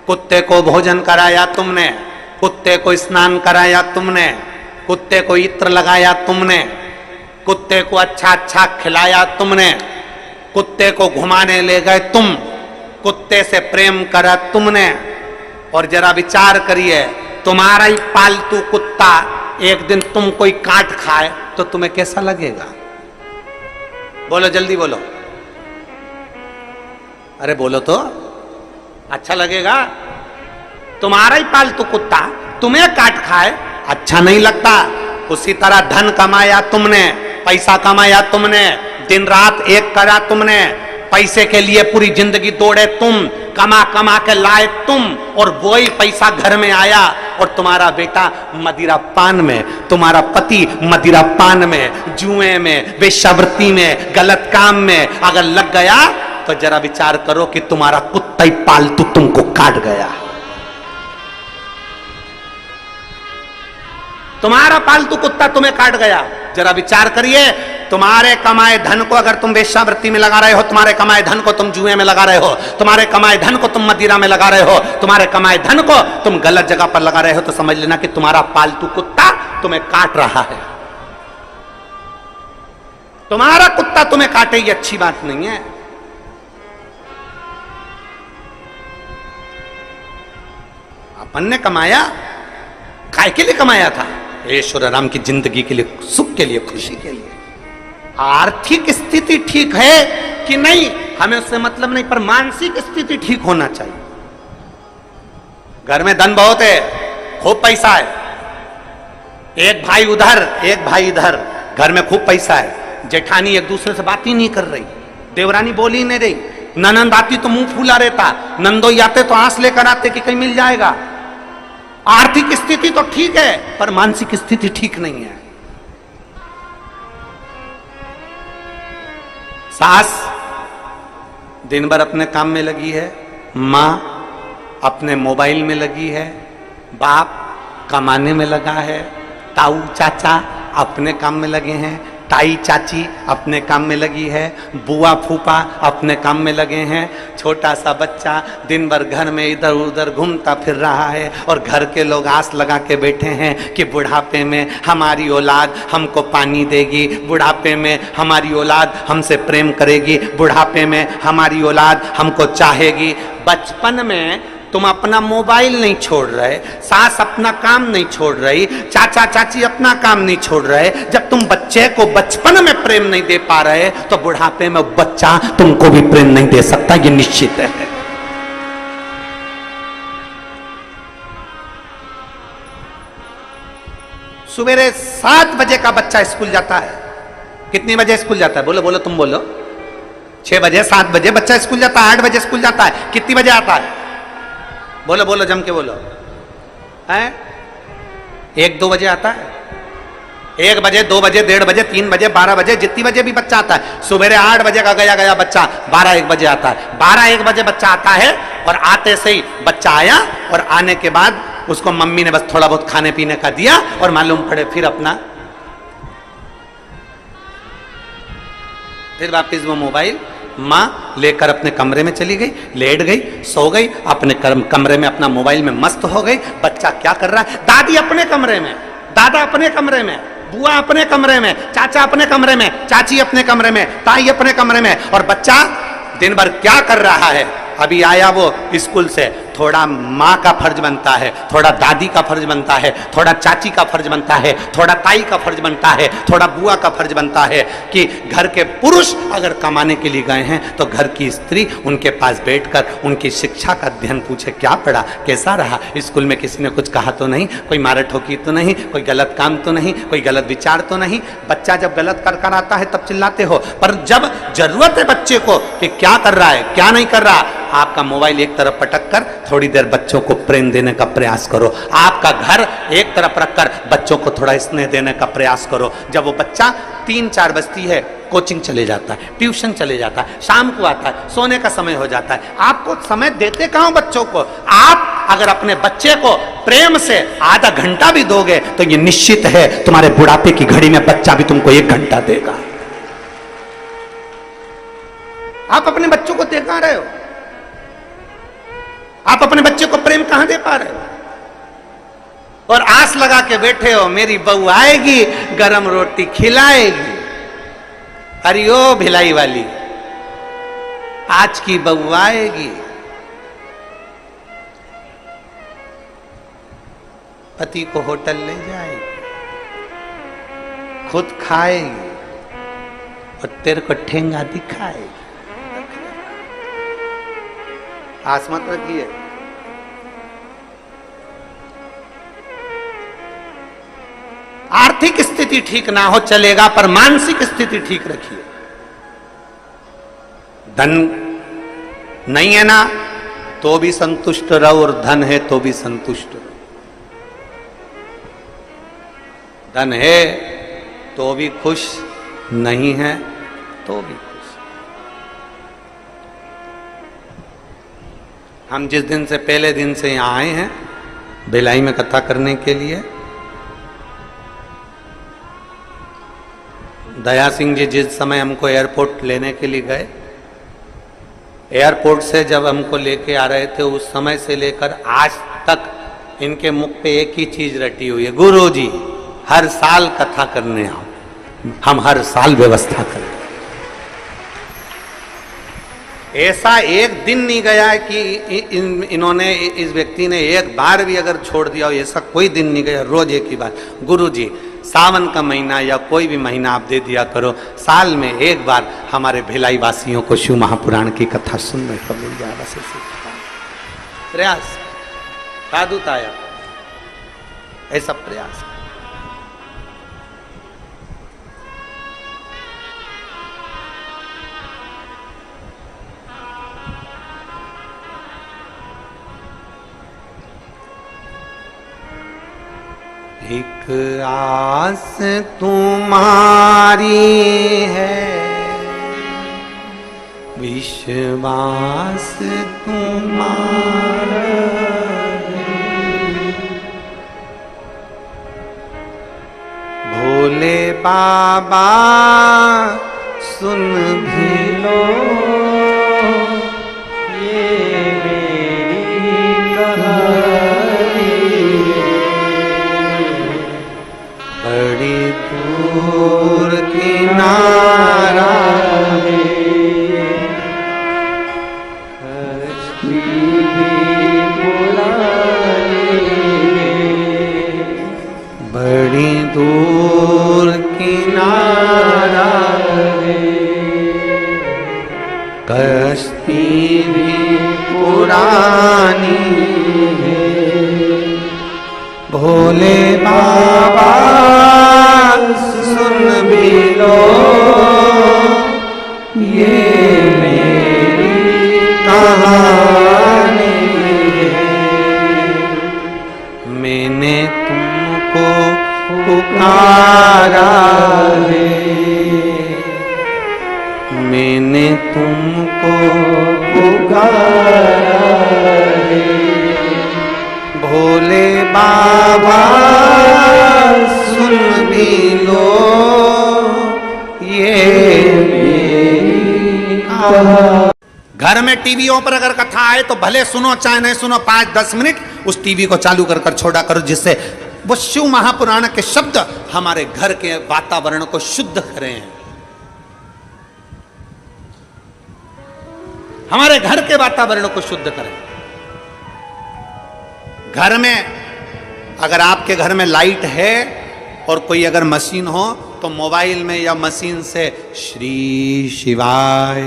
कुत्ते को भोजन कराया तुमने, कुत्ते को स्नान कराया तुमने, कुत्ते को इत्र लगाया तुमने, कुत्ते को अच्छा अच्छा खिलाया तुमने, कुत्ते को घुमाने ले गए तुम, कुत्ते से प्रेम करा तुमने। और जरा विचार करिए, तुम्हारा ही पालतू कुत्ता एक दिन तुम कोई काट खाए तो तुम्हें कैसा लगेगा? बोलो जल्दी बोलो, अरे बोलो तो, अच्छा लगेगा? तुम्हारा ही पालतू कुत्ता तुम्हें काट खाए, अच्छा नहीं लगता। उसी तरह धन कमाया तुमने, पैसा कमाया तुमने, दिन रात एक करा तुमने, पैसे के लिए पूरी जिंदगी दौड़े तुम, कमा कमा के लाए तुम, और वही पैसा घर में आया और तुम्हारा बेटा मदिरा पान में, तुम्हारा पति मदिरा पान में, जुए में, वेश्यावृत्ति में, गलत काम में अगर लग गया तो जरा विचार करो कि तुम्हारा कुत्ता ही पालतू तुमको काट गया। तुम्हारा पालतू कुत्ता तुम्हें काट गया। जरा विचार करिए, तुम्हारे कमाए धन को अगर तुम वेश्यावृत्ति में लगा रहे हो, तुम्हारे कमाए धन को तुम जुए में लगा रहे हो, तुम्हारे कमाए धन को तुम मदिरा में लगा रहे हो, तुम्हारे कमाए धन को तुम गलत जगह पर लगा रहे हो, तो समझ लेना कि तुम्हारा पालतू कुत्ता तुम्हें काट रहा है। तुम्हारा कुत्ता तुम्हें काटे ये अच्छी बात नहीं है। अपन ने कमाया, काय के लिए कमाया था? ईश्वर राम की जिंदगी के लिए, सुख के लिए, खुशी के लिए। आर्थिक स्थिति ठीक है कि नहीं हमें उससे मतलब नहीं, पर मानसिक स्थिति ठीक होना चाहिए। घर में धन बहुत है, खूब पैसा है, एक भाई उधर एक भाई इधर, घर में खूब पैसा है, जेठानी एक दूसरे से बात ही नहीं कर रही, देवरानी बोली नहीं रही, ननंद आती तो मुंह फूला रहता, नंदोई आते तो आंस लेकर आते कि कहीं मिल जाएगा। आर्थिक स्थिति तो ठीक है, पर मानसिक स्थिति ठीक नहीं है। सास दिन भर अपने काम में लगी है, मां अपने मोबाइल में लगी है, बाप कमाने में लगा है, ताऊ चाचा अपने काम में लगे हैं, ताई चाची अपने काम में लगी है, बुआ फूफा अपने काम में लगे हैं, छोटा सा बच्चा दिन भर घर में इधर उधर घूमता फिर रहा है, और घर के लोग आस लगा के बैठे हैं कि बुढ़ापे में हमारी औलाद हमको पानी देगी, बुढ़ापे में हमारी औलाद हमसे प्रेम करेगी, बुढ़ापे में हमारी औलाद हमको चाहेगी। बचपन में तुम अपना मोबाइल नहीं छोड़ रहे, सास अपना काम नहीं छोड़ रही, चाचा चाची अपना काम नहीं छोड़ रहे। जब तुम बच्चे को बचपन में प्रेम नहीं दे पा रहे तो बुढ़ापे में बच्चा तुमको भी प्रेम नहीं दे सकता, ये निश्चित है। सवेरे 7 बजे का बच्चा स्कूल जाता है, कितनी बजे स्कूल जाता है? बोलो बोलो, तुम बोलो। 6 बजे, 7 बजे बच्चा स्कूल जाता है, 8 बजे स्कूल जाता है। कितनी बजे आता है? बोलो बोलो, जम के बोलो। है 1-2 बजे आता है। 1 बजे, 2 बजे, 1:30 बजे, 3 बजे, 12 बजे, जितनी बजे भी बच्चा आता है। सुबह 8 बजे का गया बच्चा 12-1 बजे आता है। 12-1 बजे बच्चा आता है और आते से ही बच्चा आया और आने के बाद उसको मम्मी ने बस थोड़ा बहुत खाने पीने का दिया और मालूम पड़े फिर वापिस वो मोबाइल माँ लेकर अपने कमरे में चली गई, लेट गई, सो गई, अपने कमरे में अपना मोबाइल में मस्त हो गई। बच्चा क्या कर रहा है? दादी अपने कमरे में, दादा अपने कमरे में, बुआ अपने कमरे में, चाचा अपने कमरे में, चाची अपने कमरे में, ताई अपने कमरे में। और बच्चा दिन भर क्या कर रहा है? अभी आया वो स्कूल से, थोड़ा माँ का फर्ज बनता है, थोड़ा दादी का फर्ज बनता है, थोड़ा चाची का फर्ज बनता है, थोड़ा ताई का फर्ज बनता है, थोड़ा बुआ का फर्ज बनता है कि घर के पुरुष अगर कमाने के लिए गए हैं तो घर की स्त्री उनके पास बैठकर उनकी शिक्षा का अध्ययन पूछे, क्या पढ़ा, कैसा रहा, स्कूल में किसी ने कुछ कहा तो नहीं, कोई मारा ठोकी तो नहीं, कोई गलत काम तो नहीं, कोई गलत विचार तो नहीं। बच्चा जब गलत कर आता है तब चिल्लाते हो, पर जब जरूरत है बच्चे को कि क्या कर रहा है क्या नहीं कर रहा, आपका मोबाइल एक तरफ पटक कर थोड़ी देर बच्चों को प्रेम देने का प्रयास करो। आपका घर एक तरफ रखकर बच्चों को थोड़ा स्नेह देने का प्रयास करो। जब वो बच्चा 3-4 बजती है, कोचिंग चले जाता है, ट्यूशन चले जाता है, शाम को आता है, सोने का समय हो जाता है, आपको समय देते कहाँ बच्चों को? आप अगर अपने बच्चे को प्रेम से आधा घंटा भी दोगे तो ये निश्चित है तुम्हारे बुढ़ापे की घड़ी में बच्चा भी तुमको 1 घंटा देगा। आप अपने बच्चों को दे कहां रहे हो? आप अपने बच्चे को प्रेम कहां दे पा रहे हो? और आस लगा के बैठे हो मेरी बहू आएगी, गरम रोटी खिलाएगी। अरे ओ भिलाई वाली, आज की बहू आएगी, पति को होटल ले जाएगी, खुद खाएगी और तेरे को ठेंगा दिखाएगी। आस मत रखिए। आर्थिक स्थिति ठीक ना हो चलेगा, पर मानसिक स्थिति ठीक रखिए। धन नहीं है ना तो भी संतुष्ट रहो, और धन है तो भी संतुष्ट रहो। धन है तो भी खुश, नहीं है तो भी खुश। हम जिस दिन से पहले दिन से यहां आए हैं भिलाई में कथा करने के लिए, दया सिंह जी जिस समय हमको एयरपोर्ट लेने के लिए गए, एयरपोर्ट से जब हमको लेके आ रहे थे उस समय से लेकर आज तक इनके मुख पे एक ही चीज रटी हुई है, गुरु जी हर साल कथा करने आओ, हम हर साल व्यवस्था करें। ऐसा एक दिन नहीं गया है कि इन्होंने इस व्यक्ति ने एक बार भी अगर छोड़ दिया हो, ऐसा कोई दिन नहीं गया। रोज एक ही बात, गुरु जी सावन का महीना या कोई भी महीना आप दे दिया करो, साल में एक बार हमारे भिलाई वासियों को शिव महापुराण की कथा सुनने को मिल जाए। बस प्रयास साधु ताया, ऐसा प्रयास। एक आस तुम्हारी है, विश्वास तुम्हारा है, भोले बाबा सुन भी लो ये मेरी कहानी, बड़ी दूर किनारा है, कश्ती भी बुलाए, बड़ी दूर किनारा है, कश्ती भी पुरानी है, भोले बाबा सुन भी लो। सुहानी मैंने तुमको पुकारा है, मैंने तुमको पुकारा है, भोले बाबा सुन भी लो ये मेरी आवाज़। घर में टीवीओं पर अगर कथा आए तो भले सुनो चाहे नहीं सुनो, 5-10 मिनट उस टीवी को चालू कर छोड़ा करो, जिससे वो शिव महापुराण के शब्द हमारे घर के वातावरण को शुद्ध करें, हमारे घर के वातावरण को शुद्ध करें। घर में अगर आपके घर में लाइट है और कोई अगर मशीन हो तो मोबाइल में या मशीन से श्री शिवाय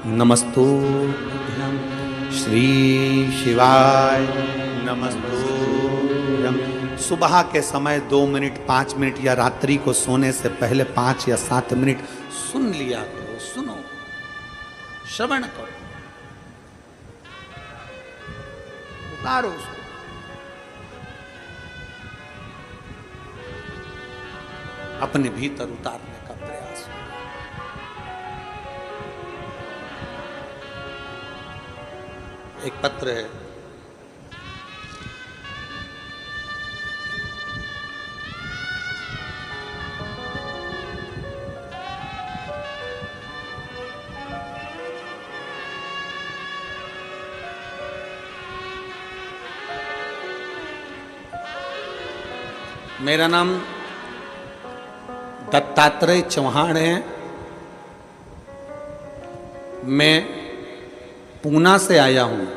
नमस्तुभ्यं, श्री शिवाय नमस्तुभ्यं। सुबह के समय 2 मिनट 5 मिनट या रात्रि को सोने से पहले 5 या 7 मिनट सुन लिया करो, सुनो, श्रवण करो, उतारो उसको। अपने भीतर उतारने का प्रयास। एक पत्र है, मेरा नाम दत्तात्रेय चौहान है, मैं पूना से आया हूँ।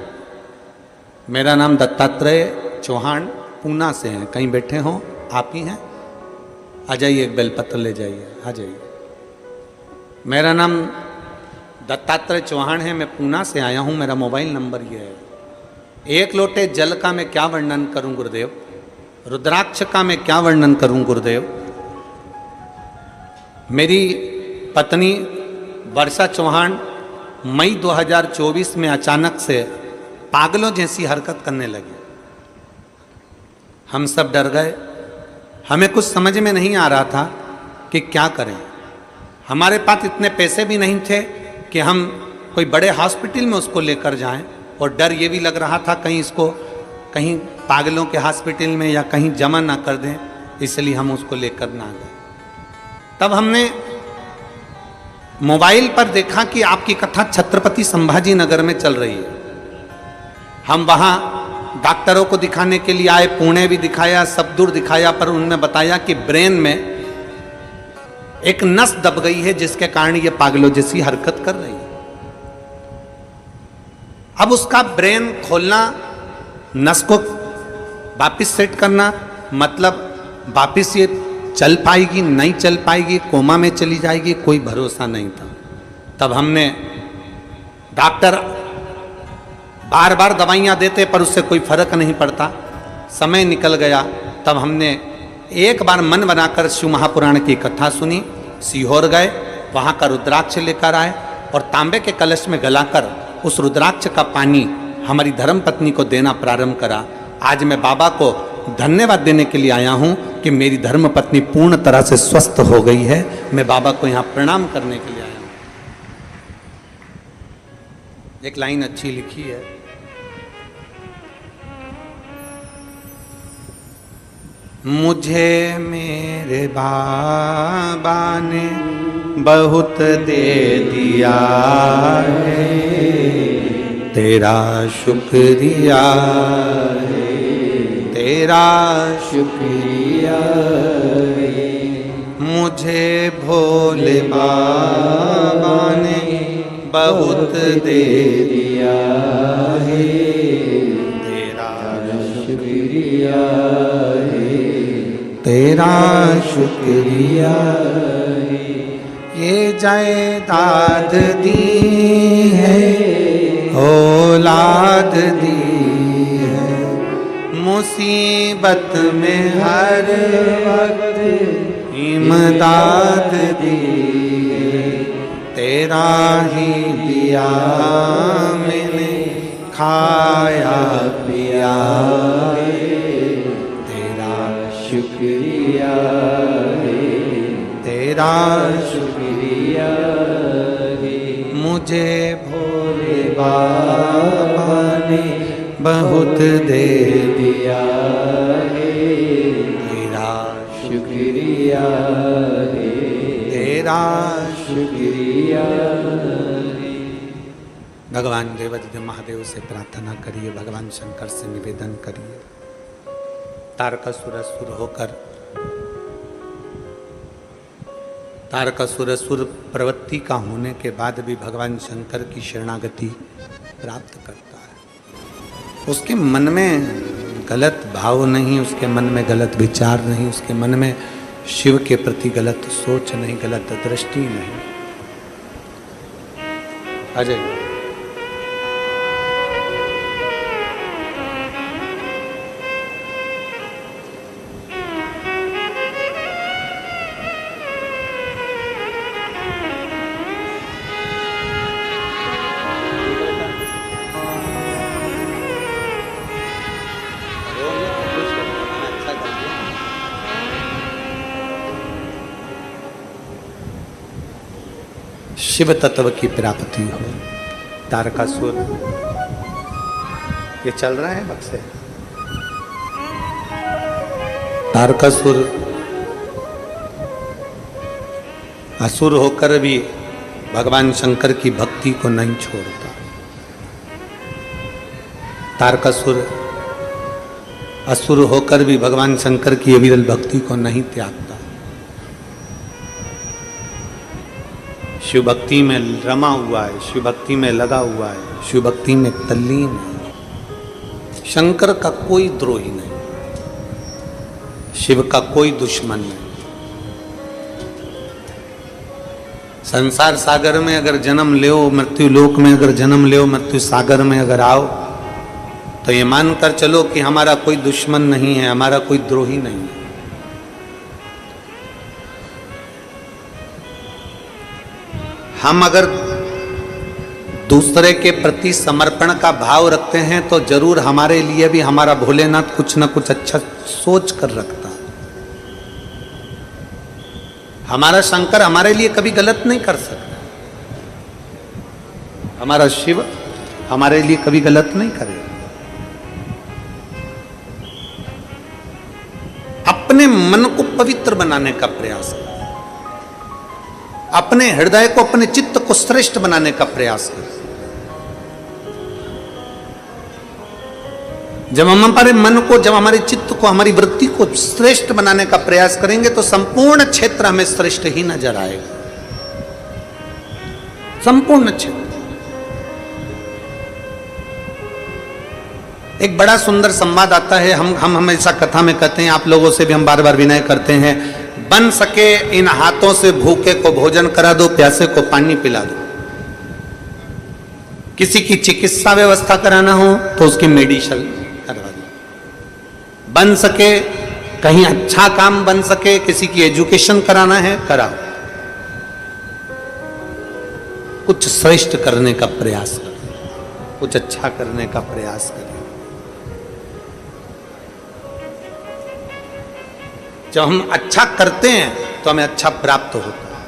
मेरा नाम दत्तात्रेय चौहान पूना से हैं। कहीं बैठे हों आप ही हैं? आ जाइए, एक बेलपत्र ले जाइए, आ जाइए। मेरा नाम दत्तात्रेय चौहान है, मैं पूना से आया हूँ। मेरा मोबाइल नंबर ये है। एक लोटे जल का मैं क्या वर्णन करूँ गुरुदेव, रुद्राक्ष का मैं क्या वर्णन करूँ गुरुदेव। मेरी पत्नी वर्षा चौहान मई 2024 में अचानक से पागलों जैसी हरकत करने लगी। हम सब डर गए, हमें कुछ समझ में नहीं आ रहा था कि क्या करें। हमारे पास इतने पैसे भी नहीं थे कि हम कोई बड़े हॉस्पिटल में उसको लेकर जाएं, और डर ये भी लग रहा था कहीं इसको कहीं पागलों के हॉस्पिटल में या कहीं जमा ना कर दें, इसलिए हम उसको लेकर ना गए। तब हमने मोबाइल पर देखा कि आपकी कथा छत्रपति संभाजी नगर में चल रही है। हम वहाँ डॉक्टरों को दिखाने के लिए आए, पुणे भी दिखाया, सब दूर दिखाया, पर उन्होंने बताया कि ब्रेन में एक नस दब गई है जिसके कारण ये पागलों जैसी हरकत कर रही है। अब उसका ब्रेन खोलना, नस को वापिस सेट करना, मतलब वापिस ये चल पाएगी नहीं चल पाएगी, कोमा में चली जाएगी, कोई भरोसा नहीं था। तब हमने, डॉक्टर बार बार दवाइयाँ देते पर उससे कोई फर्क नहीं पड़ता, समय निकल गया। तब हमने एक बार मन बनाकर शिव महापुराण की कथा सुनी, सीहोर गए, वहाँ का रुद्राक्ष लेकर आए और तांबे के कलश में गलाकर उस रुद्राक्ष का पानी हमारी धर्मपत्नी को देना प्रारंभ करा। आज मैं बाबा को धन्यवाद देने के लिए आया हूँ कि मेरी धर्मपत्नी पूर्ण तरह से स्वस्थ हो गई है। मैं बाबा को यहाँ प्रणाम करने के लिए आया हूँ। एक लाइन अच्छी लिखी है, मुझे मेरे बाबा ने बहुत दे दिया है, तेरा शुक्रिया है, तेरा शुक्रिया है। मुझे भोले बाबा ने बहुत दे दिया है, तेरा शुक्रिया है, तेरा शुक्रिया है। ये जायदाद दी है, औलाद दी है, मुसीबत में हर वक्त इमदाद दी है, तेरा ही दिया मैंने खाया पिया तेरा शुक्रिया है, तेरा शुक्रिया है। मुझे भोले बाबा ने बहुत दे दिया है, तेरा शुक्रिया है, तेरा शुक्रिया है। भगवान देवादिदेव महादेव से प्रार्थना करिए, भगवान शंकर से निवेदन करिए। तारकासुर असुर होकर तारकासुर असुर प्रवृत्ति का होने के बाद भी भगवान शंकर की शरणागति प्राप्त करता है। उसके मन में गलत भाव नहीं, उसके मन में गलत विचार नहीं, उसके मन में शिव के प्रति गलत सोच नहीं, गलत दृष्टि नहीं। अजय शिव तत्व की प्राप्ति हो। तारकासुर ये चल रहा है बक्से। तारकासुर असुर होकर भी भगवान शंकर की भक्ति को नहीं छोड़ता। तारकासुर असुर होकर भी भगवान शंकर की अविरल भक्ति को नहीं त्यागता। शिव भक्ति में रमा हुआ है, शिव भक्ति में लगा हुआ है, शिव भक्ति में तल्लीन है। शंकर का कोई द्रोही नहीं, शिव का कोई दुश्मन नहीं। संसार सागर में अगर जन्म ले, मृत्यु लोक में अगर जन्म ले, मृत्यु सागर में अगर आओ, तो ये मानकर चलो कि हमारा कोई दुश्मन नहीं है, हमारा कोई द्रोही नहीं है। हम अगर दूसरे के प्रति समर्पण का भाव रखते हैं तो जरूर हमारे लिए भी हमारा भोलेनाथ कुछ ना कुछ अच्छा सोच कर रखता है। हमारा शंकर हमारे लिए कभी गलत नहीं कर सकता। हमारा शिव हमारे लिए कभी गलत नहीं करेगा। अपने मन को पवित्र बनाने का प्रयास करें, अपने हृदय को, अपने चित्त को श्रेष्ठ बनाने का प्रयास करें। जब हम हमारे मन को, जब हमारे चित्त को, हमारी वृत्ति को श्रेष्ठ बनाने का प्रयास करेंगे तो संपूर्ण क्षेत्र हमें श्रेष्ठ ही नजर आएगा। संपूर्ण क्षेत्र। एक बड़ा सुंदर संवाद आता है, हम हमेशा कथा में कहते हैं, आप लोगों से भी हम बार बार विनय करते हैं, बन सके इन हाथों से भूखे को भोजन करा दो, प्यासे को पानी पिला दो। किसी की चिकित्सा व्यवस्था कराना हो तो उसकी मेडिसिन करवा दो। बन सके कहीं अच्छा काम बन सके, किसी की एजुकेशन कराना है कराओ। कुछ श्रेष्ठ करने का प्रयास करें, कुछ अच्छा करने का प्रयास करें। जब हम अच्छा करते हैं तो हमें अच्छा प्राप्त होता है।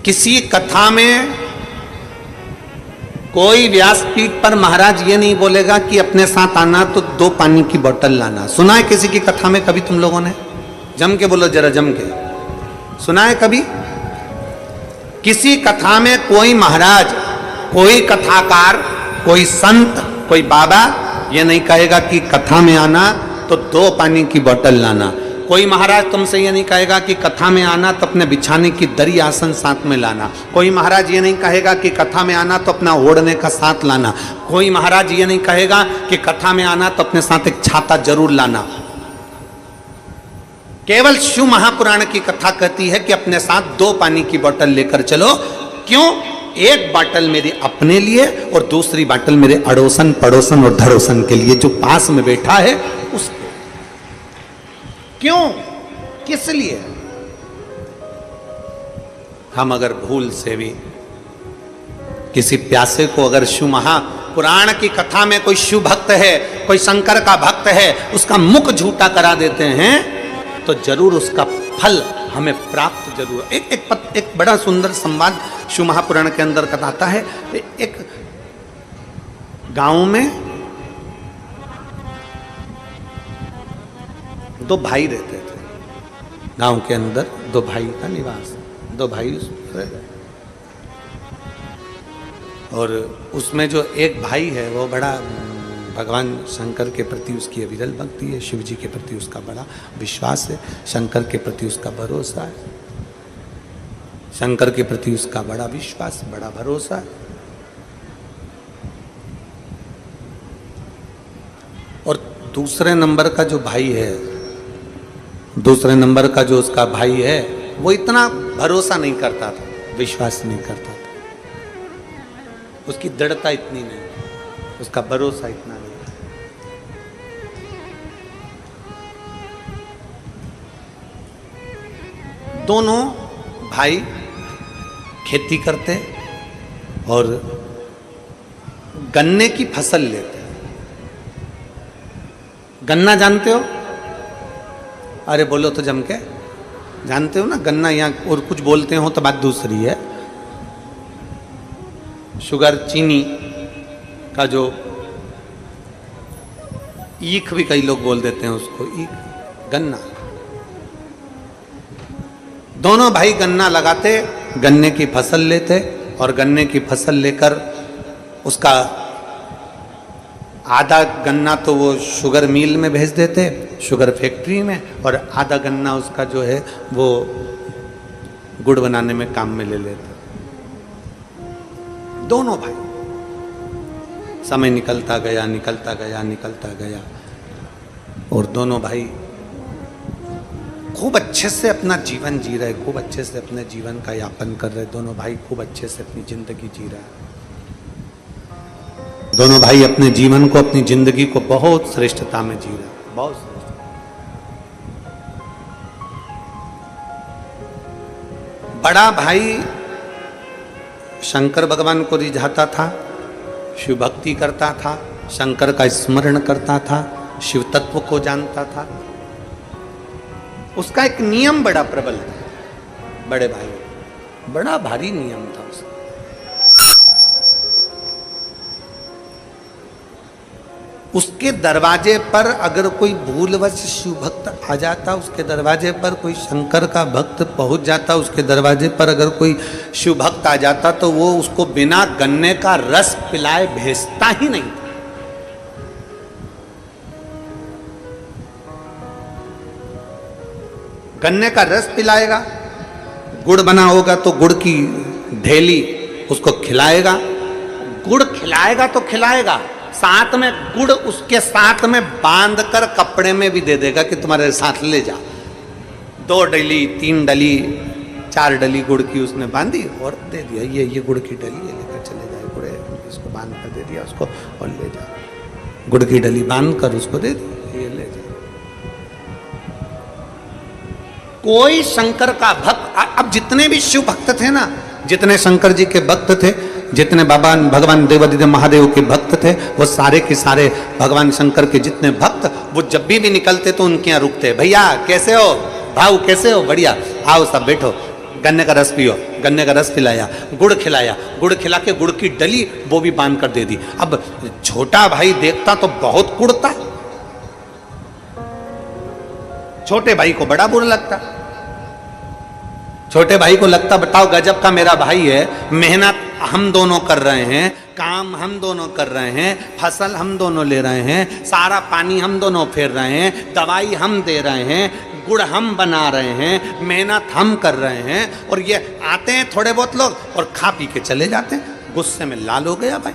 किसी कथा में कोई व्यासपीठ पर महाराज ये नहीं बोलेगा कि अपने साथ आना तो 2 पानी की बोतल लाना। सुना है किसी की कथा में कभी तुम लोगों ने? जम के बोलो जरा, जम के। सुना है कभी? किसी कथा में कोई महाराज, कोई कथाकार, कोई संत, कोई बाबा ये नहीं कहेगा कि कथा में आना तो 2 पानी की बोतल लाना। कोई महाराज तुमसे ये नहीं कहेगा कि कथा में आना तो अपने बिछाने की दरी आसन साथ में लाना। कोई महाराज ये नहीं कहेगा कि कथा में आना तो अपना ओढ़ने का साथ लाना। कोई महाराज ये नहीं कहेगा कि कथा में आना तो अपने साथ एक छाता जरूर लाना। केवल शिव महापुराण की कथा कहती है कि अपने साथ 2 पानी की बोतल लेकर चलो। क्यों? एक बोतल मेरे अपने लिए और दूसरी बोतल मेरे अड़ोसन पड़ोसन और धड़ोसन के लिए जो पास में बैठा है उसके। क्यों? किस लिए? हम अगर भूल से भी किसी प्यासे को अगर शिव महापुराण की कथा में कोई शिव भक्त है, कोई शंकर का भक्त है, उसका मुख झूठा करा देते हैं तो जरूर उसका फल हमें प्राप्त जरूर। एक बड़ा सुंदर संवाद शिव महापुराण के अंदर बताता है। एक गांव में दो भाई रहते थे। गांव के अंदर दो भाई का निवास, दो भाई उसमें रह रहे। और उसमें जो एक भाई है वो बड़ा भगवान शंकर के प्रति उसकी अविरल भक्ति है, शिव जी के प्रति उसका बड़ा विश्वास है, शंकर के प्रति उसका भरोसा है, शंकर के प्रति उसका बड़ा विश्वास, बड़ा भरोसा है। और दूसरे नंबर का जो भाई है, दूसरे नंबर का जो उसका भाई है, वो इतना भरोसा नहीं करता था, विश्वास नहीं करता था, उसकी दृढ़ता इतनी नहीं, उसका भरोसा इतना नहीं। दोनों भाई खेती करते और गन्ने की फसल लेते। गन्ना जानते हो? अरे बोलो तो जम के, जानते हो ना गन्ना? यहाँ और कुछ बोलते हो तो बात दूसरी है। शुगर, चीनी का जो ईख भी कई लोग बोल देते हैं उसको, ईख, गन्ना। दोनों भाई गन्ना लगाते, गन्ने की फसल लेते और गन्ने की फसल लेकर उसका आधा गन्ना तो वो शुगर मिल में भेज देते, शुगर फैक्ट्री में, और आधा गन्ना उसका जो है वो गुड़ बनाने में काम में ले लेते। दोनों भाई। समय निकलता गया, निकलता गया, निकलता गया, और दोनों भाई खूब अच्छे से अपना जीवन जी रहे, खूब अच्छे से अपने जीवन का यापन कर रहे। दोनों भाई खूब अच्छे से अपनी जिंदगी जी रहे। दोनों भाई अपने जीवन को, अपनी जिंदगी को बहुत श्रेष्ठता में जी रहे, बहुत श्रेष्ठ। बड़ा भाई शंकर भगवान को रिझाता था, शिव भक्ति करता था, शंकर का स्मरण करता था, शिव तत्व को जानता था। उसका एक नियम बड़ा प्रबल था। बड़े भाई बड़ा भारी नियम था उसका। उसके दरवाजे पर अगर कोई भूलवश शिव भक्त आ जाता, उसके दरवाजे पर कोई शंकर का भक्त पहुंच जाता, उसके दरवाजे पर अगर कोई शिव भक्त आ जाता, तो वो उसको बिना गन्ने का रस पिलाए भेजता ही नहीं था। गन्ने का रस पिलाएगा, गुड़ बना होगा तो गुड़ की ढेली उसको खिलाएगा, गुड़ खिलाएगा तो खिलाएगा, साथ में गुड़ उसके साथ में बांध कर कपड़े में भी दे देगा कि तुम्हारे साथ ले जा। 2 डली, 3 डली, 4 डली गुड़ की उसने बांधी और दे दिया, ये गुड़ की डली है, लेकर चले जाए, गुड़ इसको बांध कर दे दिया उसको और ले जा। गुड़ की डली बांध कर उसको दे दी, ये ले जा। कोई शंकर का भक्त, अब जितने भी शिव भक्त थे ना, जितने शंकर जी के भक्त थे, जितने भगवान देवादिदेव महादेव के भक्त थे, वो सारे के सारे भगवान शंकर के जितने भक्त, वो जब भी निकलते तो उनके यहाँ रुकते। भैया कैसे हो, भाऊ कैसे हो, बढ़िया, आओ सब बैठो, गन्ने का रस पियो। गन्ने का रस पिलाया, गुड़ खिलाया, गुड़ खिला के गुड़ की डली वो भी बांध कर दे दी। अब छोटा भाई देखता तो बहुत कुड़ता, छोटे भाई को बड़ा बुरा लगता। छोटे भाई को लगता बताओ गजब का मेरा भाई है, मेहनत हम दोनों कर रहे हैं, काम हम दोनों कर रहे हैं, फसल हम दोनों ले रहे हैं, सारा पानी हम दोनों फेर रहे हैं, दवाई हम दे रहे हैं, गुड़ हम बना रहे हैं, मेहनत हम कर रहे हैं, और ये आते हैं थोड़े बहुत लोग और खा पी के चले जाते हैं। गुस्से में लाल हो गया भाई।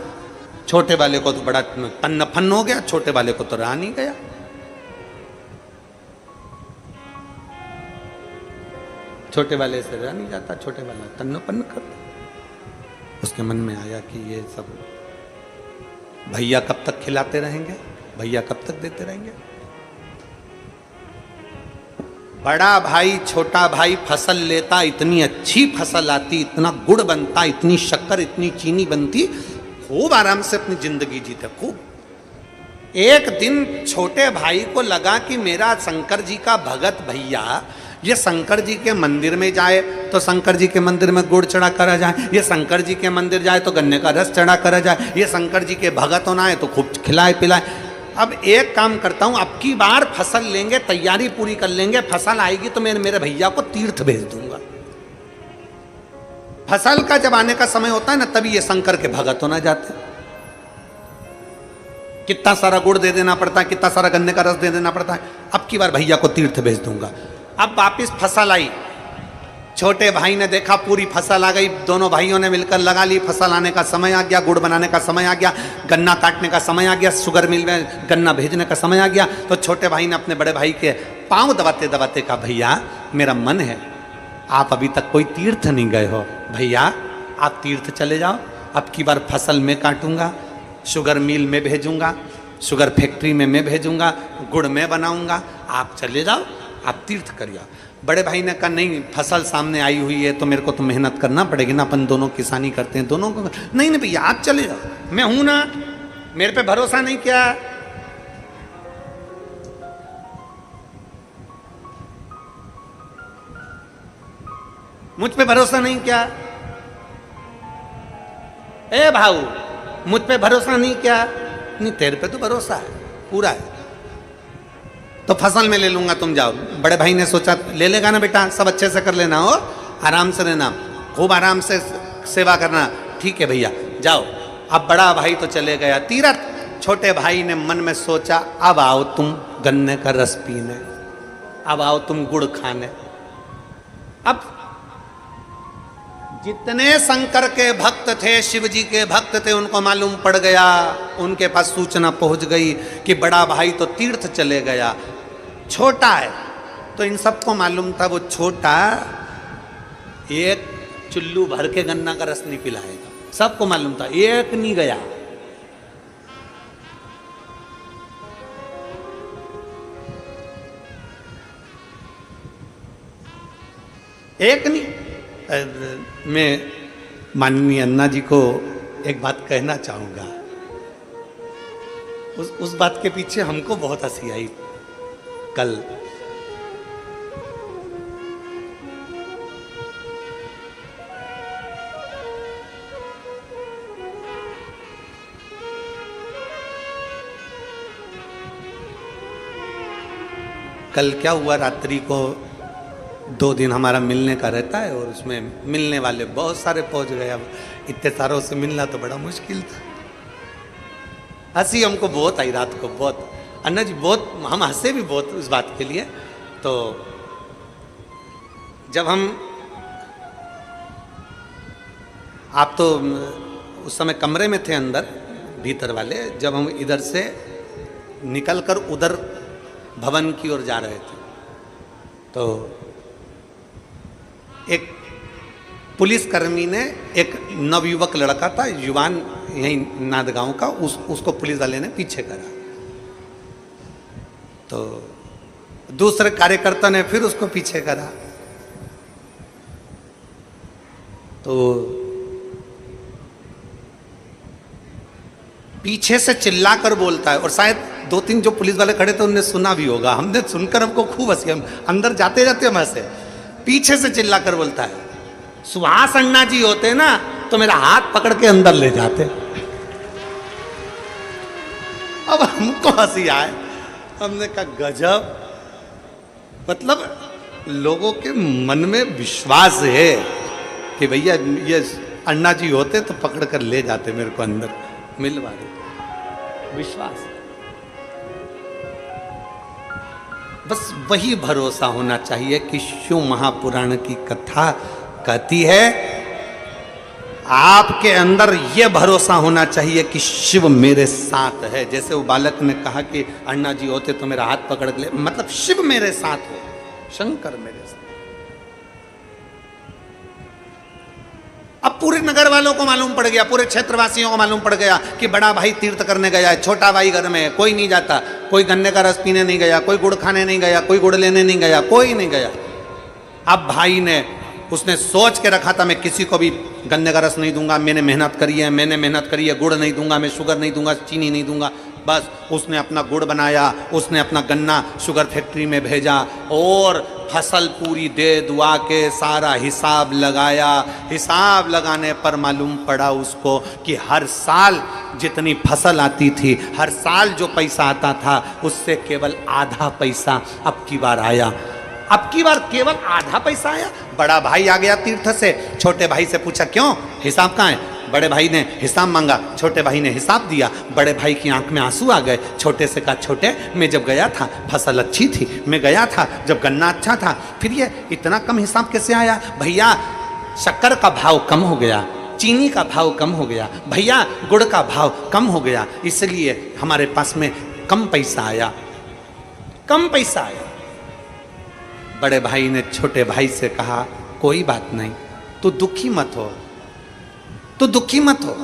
छोटे वाले को तो बड़ा तन्न फन्न हो गया, छोटे वाले को तो रहा नहीं गया। छोटे वाले से रह नहीं जाता, छोटे वाला तन्नोपन्न करता। उसके मन में आया कि ये सब भैया कब तक खिलाते रहेंगे, भैया कब तक देते रहेंगे। बड़ा भाई छोटा भाई फसल लेता, इतनी अच्छी फसल आती, इतना गुड़ बनता, इतनी शक्कर इतनी चीनी बनती, खूब आराम से अपनी जिंदगी जीते खूब। एक दिन छोटे भाई को लगा कि मेरा शंकर जी का भगत भैया ये शंकर जी के मंदिर में जाए तो शंकर जी के मंदिर में गुड़ चढ़ा करा जाए, ये शंकर जी के मंदिर जाए तो गन्ने का रस चढ़ा करा जाए, ये शंकर जी के भगत होना है तो खूब खिलाए पिलाए। अब एक काम करता हूं, अब की बार फसल लेंगे, तैयारी पूरी कर लेंगे, फसल आएगी तो मैं मेरे भैया को तीर्थ भेज दूंगा। फसल का जब आने का समय होता है ना, तभी ये शंकर के भगत होना जाते हैं। कितना सारा गुड़ दे देना पड़ता है, कितना सारा गन्ने का रस दे देना पड़ता है। अब की बार भैया को तीर्थ भेज दूंगा। अब वापिस फसल आई, छोटे भाई ने देखा पूरी फसल आ गई, दोनों भाइयों ने मिलकर लगा ली, फसल आने का समय आ गया, गुड़ बनाने का समय आ गया, गन्ना काटने का समय आ गया, शुगर मिल में गन्ना भेजने का समय आ गया। तो छोटे भाई ने अपने बड़े भाई के पांव दबाते दबाते कहा, भैया मेरा मन है, आप अभी तक कोई तीर्थ नहीं गए हो, भैया आप तीर्थ चले जाओ, अब की बार फसल में काटूंगा, शुगर मिल में भेजूंगा, शुगर फैक्ट्री में मैं भेजूंगा, गुड़ में बनाऊंगा, आप चले जाओ, आप तीर्थ करिए। बड़े भाई ने कहा नहीं, फसल सामने आई हुई है तो मेरे को तो मेहनत करना पड़ेगी ना, अपन दोनों किसानी करते हैं दोनों को। नहीं नहीं भैया आप चले जाओ, मैं हूं ना, मेरे पे भरोसा नहीं किया। मुझ पे भरोसा नहीं किया, ए भाऊ मुझ पे भरोसा नहीं किया। नहीं तेरे पे तो भरोसा है पूरा है, तो फसल में ले लूंगा, तुम जाओ। बड़े भाई ने सोचा ले लेगा ना बेटा, सब अच्छे से कर लेना, हो आराम से रहना, खूब आराम से सेवा करना, ठीक है भैया जाओ। अब बड़ा भाई तो चले गया तीर्थ। छोटे भाई ने मन में सोचा अब आओ तुम गन्ने का रस पीने, अब आओ तुम गुड़ खाने। अब जितने शंकर के भक्त थे, शिव जी के भक्त थे, उनको मालूम पड़ गया, उनके पास सूचना पहुंच गई कि बड़ा भाई तो तीर्थ चले गया, छोटा है। तो इन सबको मालूम था वो छोटा एक चुल्लू भर के गन्ना का रस नहीं पिलाएगा, सबको मालूम था, एक नहीं गया। एक नहीं। मैं माननीय अन्ना जी को एक बात कहना चाहूंगा, उस बात के पीछे हमको बहुत हंसी आई। कल क्या हुआ, रात्रि को 2 दिन हमारा मिलने का रहता है और उसमें मिलने वाले बहुत सारे पहुंच गए। अब इतने सारों से मिलना तो बड़ा मुश्किल था। हंसी हमको बहुत आई रात को, बहुत अन्ना जी, बहुत हम हंसे भी बहुत उस बात के लिए। तो जब हम, आप तो उस समय कमरे में थे अंदर भीतर वाले, जब हम इधर से निकलकर उधर भवन की ओर जा रहे थे तो एक पुलिसकर्मी ने, एक नवयुवक लड़का था, युवान यहीं नादगांव का, उसको पुलिस वाले ने पीछे करा। तो दूसरे कार्यकर्ता ने फिर उसको पीछे करा। तो पीछे से चिल्लाकर बोलता है, और शायद 2-3 जो पुलिस वाले खड़े थे उनने सुना भी होगा, हमने सुनकर हमको खूब हंसी, हम अंदर जाते जाते हम हंसे। पीछे से चिल्लाकर बोलता है, सुभाष अन्ना जी होते ना तो मेरा हाथ पकड़ के अंदर ले जाते। अब हमको हंसी आए, हमने कहा गजब, मतलब लोगों के मन में विश्वास है कि भैया ये अन्ना जी होते तो पकड़ कर ले जाते, मेरे को अंदर मिलवा देते, विश्वास। बस वही भरोसा होना चाहिए कि शिव महापुराण की कथा कहती है, आपके अंदर यह भरोसा होना चाहिए कि शिव मेरे साथ है। जैसे वो बालक ने कहा कि अन्ना जी होते तो मेरा हाथ पकड़ ले, मतलब शिव मेरे साथ है, शंकर मेरे साथ। अब पूरे नगर वालों को मालूम पड़ गया, पूरे क्षेत्रवासियों को मालूम पड़ गया कि बड़ा भाई तीर्थ करने गया है, छोटा भाई घर में है, कोई नहीं जाता, कोई गन्ने का रस पीने नहीं गया, कोई गुड़ खाने नहीं गया, कोई गुड़ लेने नहीं गया, कोई नहीं गया। अब भाई ने उसने सोच के रखा था मैं किसी को भी गन्ने का रस नहीं दूंगा, मैंने मेहनत करी है, गुड़ नहीं दूंगा, मैं शुगर नहीं दूंगा, चीनी नहीं दूंगा। बस उसने अपना गुड़ बनाया, उसने अपना गन्ना शुगर फैक्ट्री में भेजा और फसल पूरी दे दुआ के सारा हिसाब लगाया। हिसाब लगाने पर मालूम पड़ा उसको कि हर साल जितनी फसल आती थी, हर साल जो पैसा आता था उससे केवल आधा पैसा अब की बार आया। अब की बार केवल आधा पैसा आया। बड़ा भाई आ गया तीर्थ से, छोटे भाई से पूछा क्यों, हिसाब कहाँ है? बड़े भाई ने हिसाब मांगा, छोटे भाई ने हिसाब दिया। बड़े भाई की आंख में आंसू आ गए। छोटे से कहा छोटे, मैं जब गया था फसल अच्छी थी, मैं गया था जब गन्ना अच्छा था, फिर ये इतना कम हिसाब कैसे आया? भैया शक्कर का भाव कम हो गया, चीनी का भाव कम हो गया, भैया गुड़ का भाव कम हो गया, इसलिए हमारे पास में कम पैसा आया, कम पैसा आया। बड़े भाई ने छोटे भाई से कहा कोई बात नहीं, तू दुखी मत हो, तू दुखी मत हो।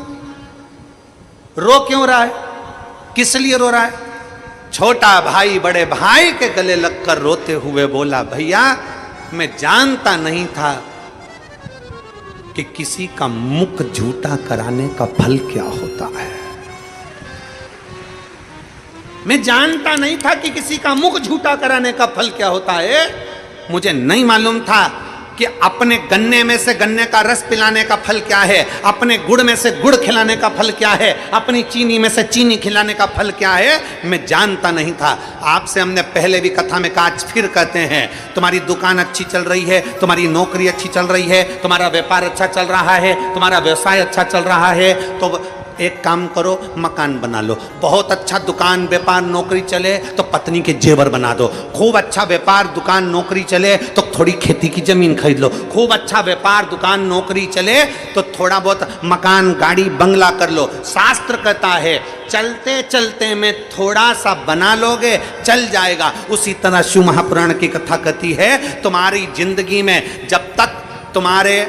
रो क्यों रहा है, किस लिए रो रहा है? छोटा भाई बड़े भाई के गले लगकर रोते हुए बोला भैया मैं जानता नहीं था कि किसी का मुख झूठा कराने का फल क्या होता है। मैं जानता नहीं था कि किसी का मुख झूठा कराने का फल क्या होता है। मुझे नहीं मालूम था कि अपने गन्ने में से गन्ने का रस पिलाने का फल क्या है, अपने गुड़ में से गुड़ खिलाने का फल क्या है, अपनी चीनी में से चीनी खिलाने का फल क्या है, मैं जानता नहीं था। आपसे हमने पहले भी कथा में कहा, आज फिर कहते हैं, तुम्हारी दुकान अच्छी चल रही है, तुम्हारी नौकरी अच्छी चल रही है, तुम्हारा व्यापार अच्छा चल रहा है, तुम्हारा व्यवसाय अच्छा चल रहा है, तो एक काम करो मकान बना लो। बहुत अच्छा दुकान व्यापार नौकरी चले तो पत्नी के जेवर बना दो। खूब अच्छा व्यापार दुकान नौकरी चले तो थोड़ी खेती की जमीन खरीद लो। खूब अच्छा व्यापार दुकान नौकरी चले तो थोड़ा बहुत मकान गाड़ी बंगला कर लो। शास्त्र कहता है चलते चलते में थोड़ा सा बना लोगे चल जाएगा। उसी तरह शिव महापुराण की कथा कहती है तुम्हारी जिंदगी में जब तक तुम्हारे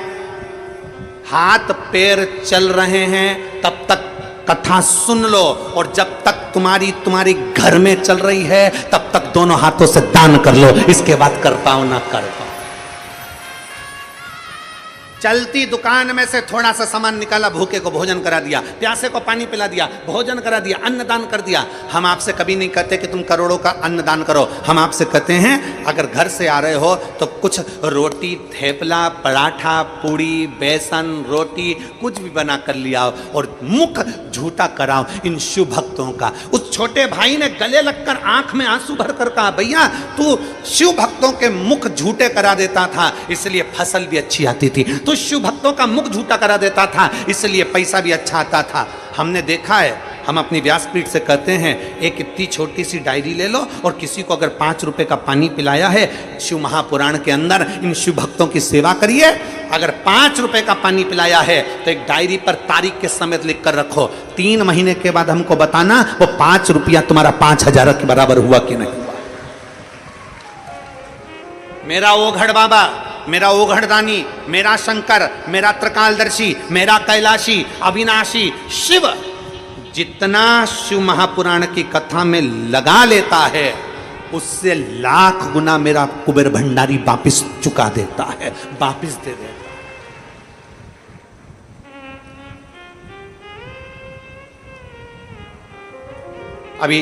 हाथ पैर चल रहे हैं तब तक कथा सुन लो, और जब तक तुम्हारी घर में चल रही है तब तक दोनों हाथों से दान कर लो। इसके बाद कर पाओ ना कर पाओ। चलती दुकान में से थोड़ा सा सामान निकाला, भूखे को भोजन करा दिया, प्यासे को पानी पिला दिया, भोजन करा दिया, अन्नदान कर दिया। हम आपसे कभी नहीं कहते कि तुम करोड़ों का अन्नदान करो। हम आपसे कहते हैं अगर घर से आ रहे हो तो कुछ रोटी थेपला पराठा पूड़ी बेसन रोटी कुछ भी बना कर लिया और मुख झूठा कराओ इन शिव भक्तों का। उस छोटे भाई ने गले लगकर आंख में आंसू भर कर कहा भैया तू शिव भक्तों के मुख झूठे करा देता था इसलिए फसल भी अच्छी आती थी, तो शिव भक्तों का मुख झूठा करा देता था इसलिए पैसा भी अच्छा आता था। हमने देखा है, हम अपनी व्यासपीठ से कहते हैं एक इतनी छोटी सी डायरी ले लो और किसी को अगर 5 रुपए का पानी पिलाया है शिव महापुराण के अंदर इन शिव भक्तों की सेवा करिए। अगर 5 रुपए का पानी पिलाया है तो एक डायरी पर तारीख के समेत लिख कर रखो। 3 महीने के बाद हमको बताना वो 5 रुपया तुम्हारा 5000 के बराबर हुआ कि नहीं। मेरा ओघड़ बाबा, मेरा ओघड़दानी, मेरा शंकर, मेरा त्रिकालदर्शी, मेरा कैलाशी अविनाशी शिव जितना शिव महापुराण की कथा में लगा लेता है उससे लाख गुना मेरा कुबेर भंडारी वापिस चुका देता है, वापिस दे देता है। अभी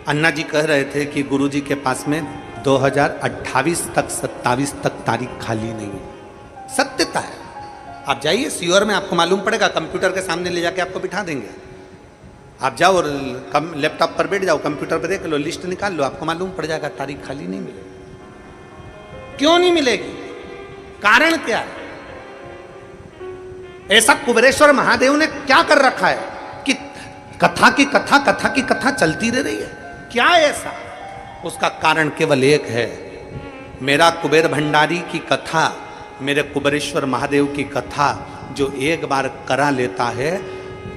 अन्ना जी कह रहे थे कि गुरुजी के पास में 2028 तक 27 तक तारीख खाली नहीं है। सत्यता है, आप जाइए सीओर में आपको मालूम पड़ेगा, कंप्यूटर के सामने ले जाके आपको बिठा देंगे। आप जाओ और लैपटॉप पर बैठ जाओ, कंप्यूटर पर देख लो, लिस्ट निकाल लो, आपको मालूम पड़ जाएगा तारीख खाली नहीं मिलेगी। क्यों नहीं मिलेगी? कारण क्या है? ऐसा कुबेरेश्वर महादेव ने क्या कर रखा है कि कथा की कथा चलती रह रही है? क्या है ऐसा? उसका कारण केवल एक है, मेरा कुबेर भंडारी की कथा, मेरे कुबेरेश्वर महादेव की कथा जो एक बार करा लेता है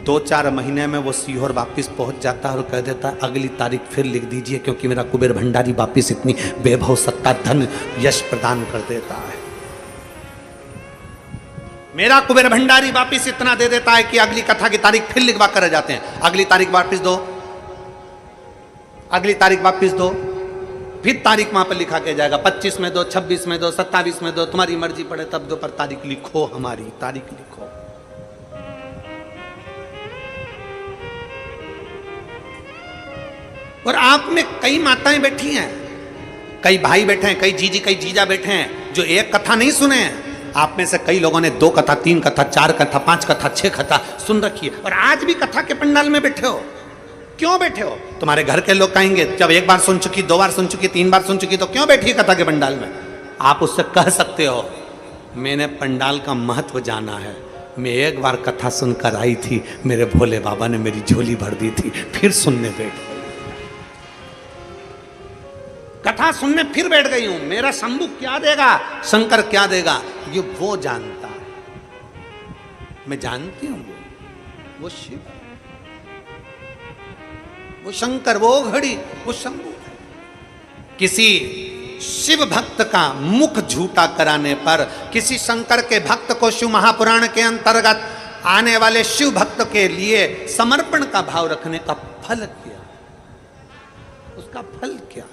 2-4 महीने में वो सीहोर वापिस पहुंच जाता है और कह देता है अगली तारीख फिर लिख दीजिए क्योंकि मेरा कुबेर भंडारी वापिस इतनी वैभव सत्ता धन यश प्रदान कर देता है। मेरा कुबेर भंडारी वापिस इतना दे देता है कि अगली कथा की तारीख फिर लिखवा कर जाते हैं, अगली तारीख वापिस दो, अगली तारीख वापिस दो, फिर तारीख वहां पर लिखा के जाएगा 25 में दो, 26 में दो, 27 में दो, तुम्हारी मर्जी पड़े तब दो, पर तारीख लिखो, हमारी तारीख लिखो। और आप में कई माताएं बैठी हैं, कई भाई बैठे हैं, कई जीजी कई जीजा बैठे हैं जो एक कथा नहीं सुने हैं। आप में से कई लोगों ने 2 कथा, 3 कथा, 4 कथा, 5 कथा, 6 कथा सुन रखी है, और आज भी कथा के पंडाल में बैठे हो। क्यों बैठे हो? तुम्हारे घर के लोग कहेंगे जब 1 बार सुन चुकी, 2 बार सुन चुकी, 3 बार सुन चुकी, तो क्यों बैठी है कथा के पंडाल में? आप उससे कह सकते हो मैंने पंडाल का महत्व जाना है, मैं 1 बार कथा सुनकर आई थी, मेरे भोले बाबा ने मेरी झोली भर दी थी, फिर सुनने बैठ गई, कथा सुनने फिर बैठ गई हूं, मेरा शंभु क्या देगा, शंकर क्या देगा, ये वो जानता है, मैं जानती हूं वो शिव, वो शंकर, वो घड़ी, वो शंभु। किसी शिव भक्त का मुख झूठा कराने पर, किसी शंकर के भक्त को शिव महापुराण के अंतर्गत आने वाले शिव भक्त के लिए समर्पण का भाव रखने का फल क्या, उसका फल क्या?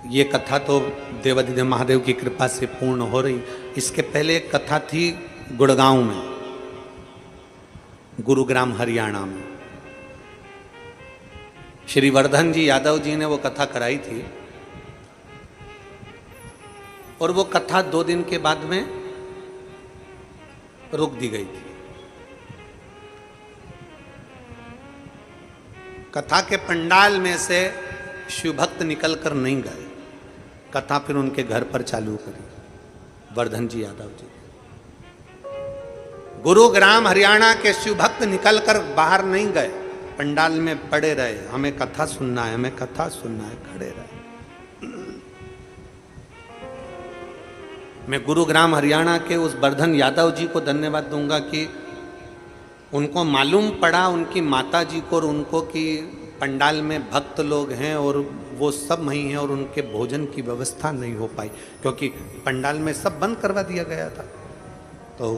ये कथा तो देवाधिदेव महादेव की कृपा से पूर्ण हो रही। इसके पहले एक कथा थी गुड़गांव में, गुरुग्राम हरियाणा में। श्री वर्धन जी यादव जी ने वो कथा कराई थी, और वो कथा 2 दिन के बाद में रोक दी गई थी। कथा के पंडाल में से शिव भक्त निकल कर नहीं गए, कथा फिर उनके घर पर चालू करी वर्धन जी यादव जी। गुरुग्राम हरियाणा के शिव भक्त निकलकर बाहर नहीं गए, पंडाल में पड़े रहे, हमें कथा सुनना है, हमें कथा सुनना है, खड़े रहे। मैं गुरुग्राम हरियाणा के उस वर्धन यादव जी को धन्यवाद दूंगा कि उनको मालूम पड़ा उनकी माता जी को और उनको कि पंडाल में भक्त लोग हैं और वो सब नहीं है, और उनके भोजन की व्यवस्था नहीं हो पाई क्योंकि पंडाल में सब बंद करवा दिया गया था। तो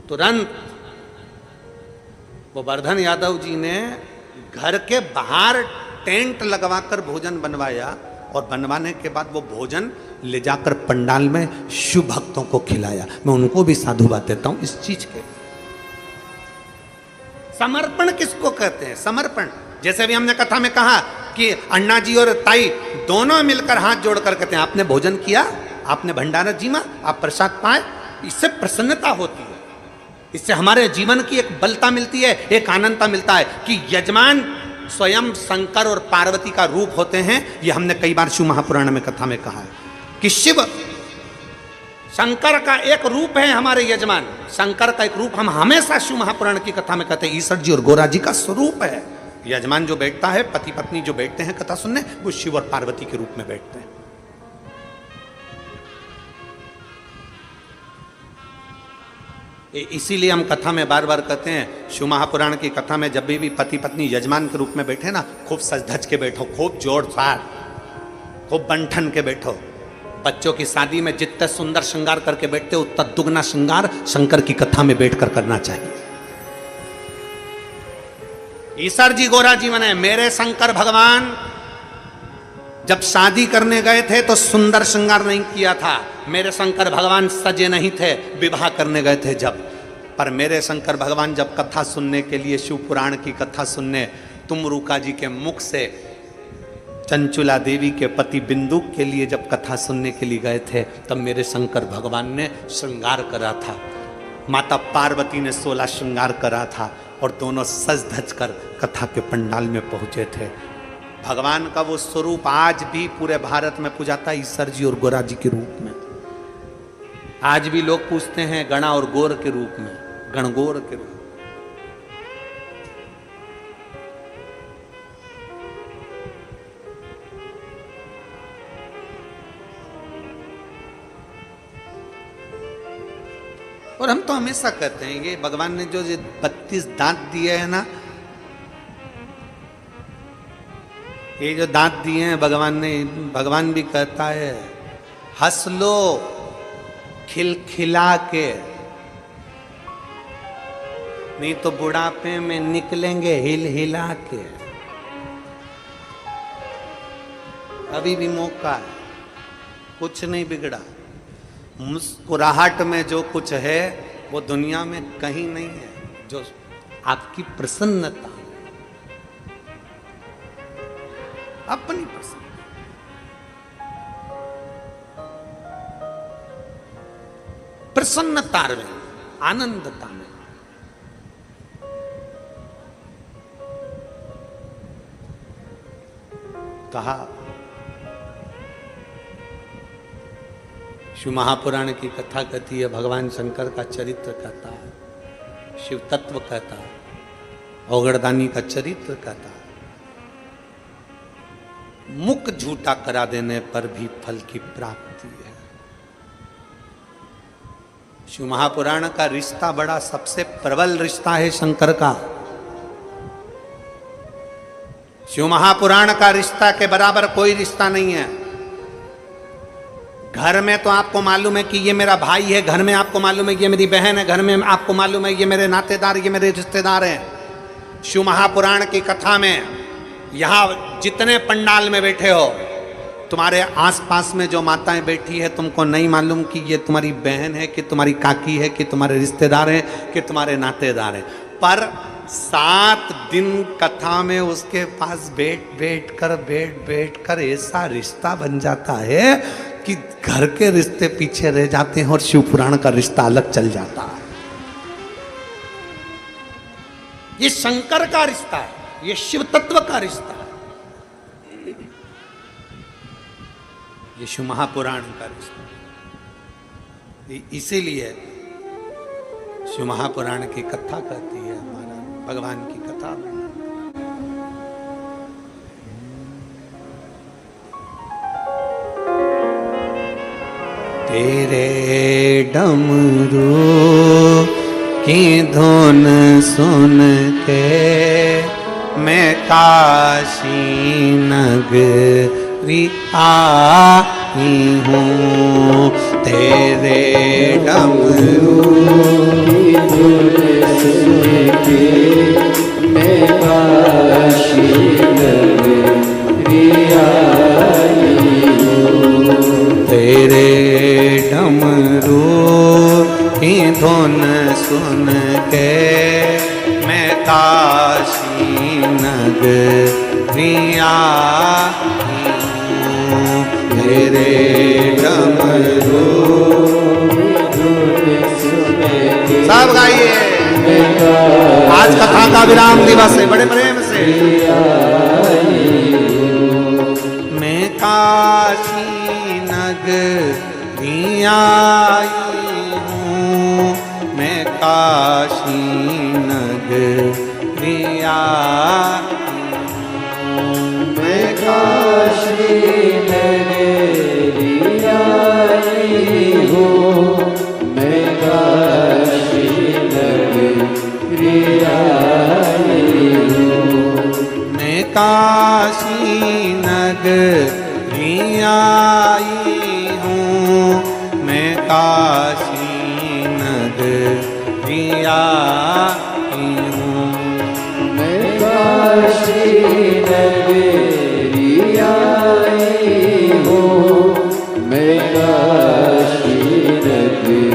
तुरंत वो वर्धन यादव जी ने घर के बाहर टेंट लगवाकर भोजन बनवाया, और बनवाने के बाद वो भोजन ले जाकर पंडाल में शिव भक्तों को खिलाया। मैं उनको भी साधुवाद देता हूं इस चीज के। समर्पण किसको कहते हैं? समर्पण, जैसे भी हमने कथा में कहा कि अन्ना जी और ताई दोनों मिलकर हाथ जोड़कर कहते हैं आपने भोजन किया, आपने भंडारा जीमा, आप प्रसाद पाए, इससे प्रसन्नता होती है, इससे हमारे जीवन की एक बलता मिलती है, एक आनंदता मिलता है कि यजमान स्वयं शंकर और पार्वती का रूप होते हैं। ये हमने कई बार शिव महापुराण में कथा में कहा है कि शिव शंकर का एक रूप है, हमारे यजमान शंकर का एक रूप। हम हमेशा शिव महापुराण की कथा में कहते हैं ईश्वर जी और गोरा जी का स्वरूप है। यजमान जो बैठता है, पति पत्नी जो बैठते हैं कथा सुनने, वो शिव और पार्वती के रूप में बैठते हैं। इसीलिए हम कथा में बार बार कहते हैं, शिव महापुराण की कथा में जब भी पति पत्नी यजमान के रूप में बैठे ना, खूब सज धज के बैठो, खूब जोर सार, खूब बंठन के बैठो। बच्चों की शादी में जितना सुंदर श्रृंगार करके बैठते हो, उतना दुगना श्रृंगार शंकर की कथा में बैठकर करना चाहिए। ईश्वर जी गोरा जी मने, मेरे शंकर भगवान जब शादी करने गए थे तो सुंदर श्रृंगार नहीं किया था। मेरे शंकर भगवान सजे नहीं थे, विवाह करने गए थे जब। पर मेरे शंकर भगवान जब कथा सुनने के लिए, शिव पुराण की कथा सुनने तुमरुका जी के मुख से चंचुला देवी के पति बिंदु के लिए जब कथा सुनने के लिए गए थे, तब मेरे शंकर भगवान ने श्रृंगार करा था। माता पार्वती ने 16 श्रृंगार करा था, और दोनों सज धज कर कथा के पंडाल में पहुंचे थे। भगवान का वो स्वरूप आज भी पूरे भारत में पूजाता है, ईश्वर जी और गोरा जी के रूप में। आज भी लोग पूछते हैं गणा और गोर के रूप में, गणगोर के रूप में। और हम तो हमेशा कहते हैं ये भगवान ने जो 32 दांत दिए हैं ना, ये जो दांत दिए हैं भगवान ने, भगवान भी कहता है हंस लो खिलखिला के, नहीं तो बुढ़ापे में निकलेंगे हिल हिला के। अभी भी मौका है, कुछ नहीं बिगड़ा। मुस्कुराहट में जो कुछ है वो दुनिया में कहीं नहीं है, जो आपकी प्रसन्नता, अपनी प्रसन्नता, प्रसन्नता में, आनंदता में। कहा शिव महापुराण की कथा कहती है, भगवान शंकर का चरित्र कहता है, शिव तत्व कहता है, औगड़दानी का चरित्र कहता है। मुख झूठा करा देने पर भी फल की प्राप्ति है। शिव महापुराण का रिश्ता बड़ा सबसे प्रबल रिश्ता है शंकर का। शिव महापुराण का रिश्ता के बराबर कोई रिश्ता नहीं है। घर में तो आपको मालूम है कि ये मेरा भाई है, घर में आपको मालूम है कि ये मेरी बहन है, घर में आपको मालूम है ये मेरे नातेदार, ये मेरे रिश्तेदार हैं। शिव महापुराण की कथा में यहाँ जितने पंडाल में बैठे हो, तुम्हारे आसपास में जो माताएं बैठी है, तुमको नहीं मालूम कि ये तुम्हारी बहन है, कि तुम्हारी काकी है, कि तुम्हारे रिश्तेदार हैं, कि तुम्हारे नातेदार हैं। पर 7 दिन कथा में उसके पास बैठ कर ऐसा रिश्ता बन जाता है कि घर के रिश्ते पीछे रह जाते हैं और शिव पुराण का रिश्ता अलग चल जाता है। ये शंकर का रिश्ता है, ये शिव तत्व का रिश्ता है, ये शिव महापुराण का रिश्ता है। इसीलिए शिव महापुराण की कथा कहती है, हमारा भगवान की कथा में तेरे डमरू की धुन सुन के मैं काशी नगरी आई हूँ। तेरे डमरू की धुन सुन के मैं काशी नगरी आई हूँ। तेरे डमरू की धुन सुन के मैं काशी नगरी आई हूँ। तेरे डमरू सब गाइए। आज कथा का विराम दिवस है, बड़े प्रेम से। मैं काशी नगरी आई हूँ, मैं काशी नगरी आई हूँ। मैं काशी नगरी आई हूँ, मैं काशी नगरी आई हूँ। मैं काशी नगरी आई हूँ, मैं काशी नगरी आई हूँ। मैं काशी नगरी आई हूँ, मैं काशी नगरी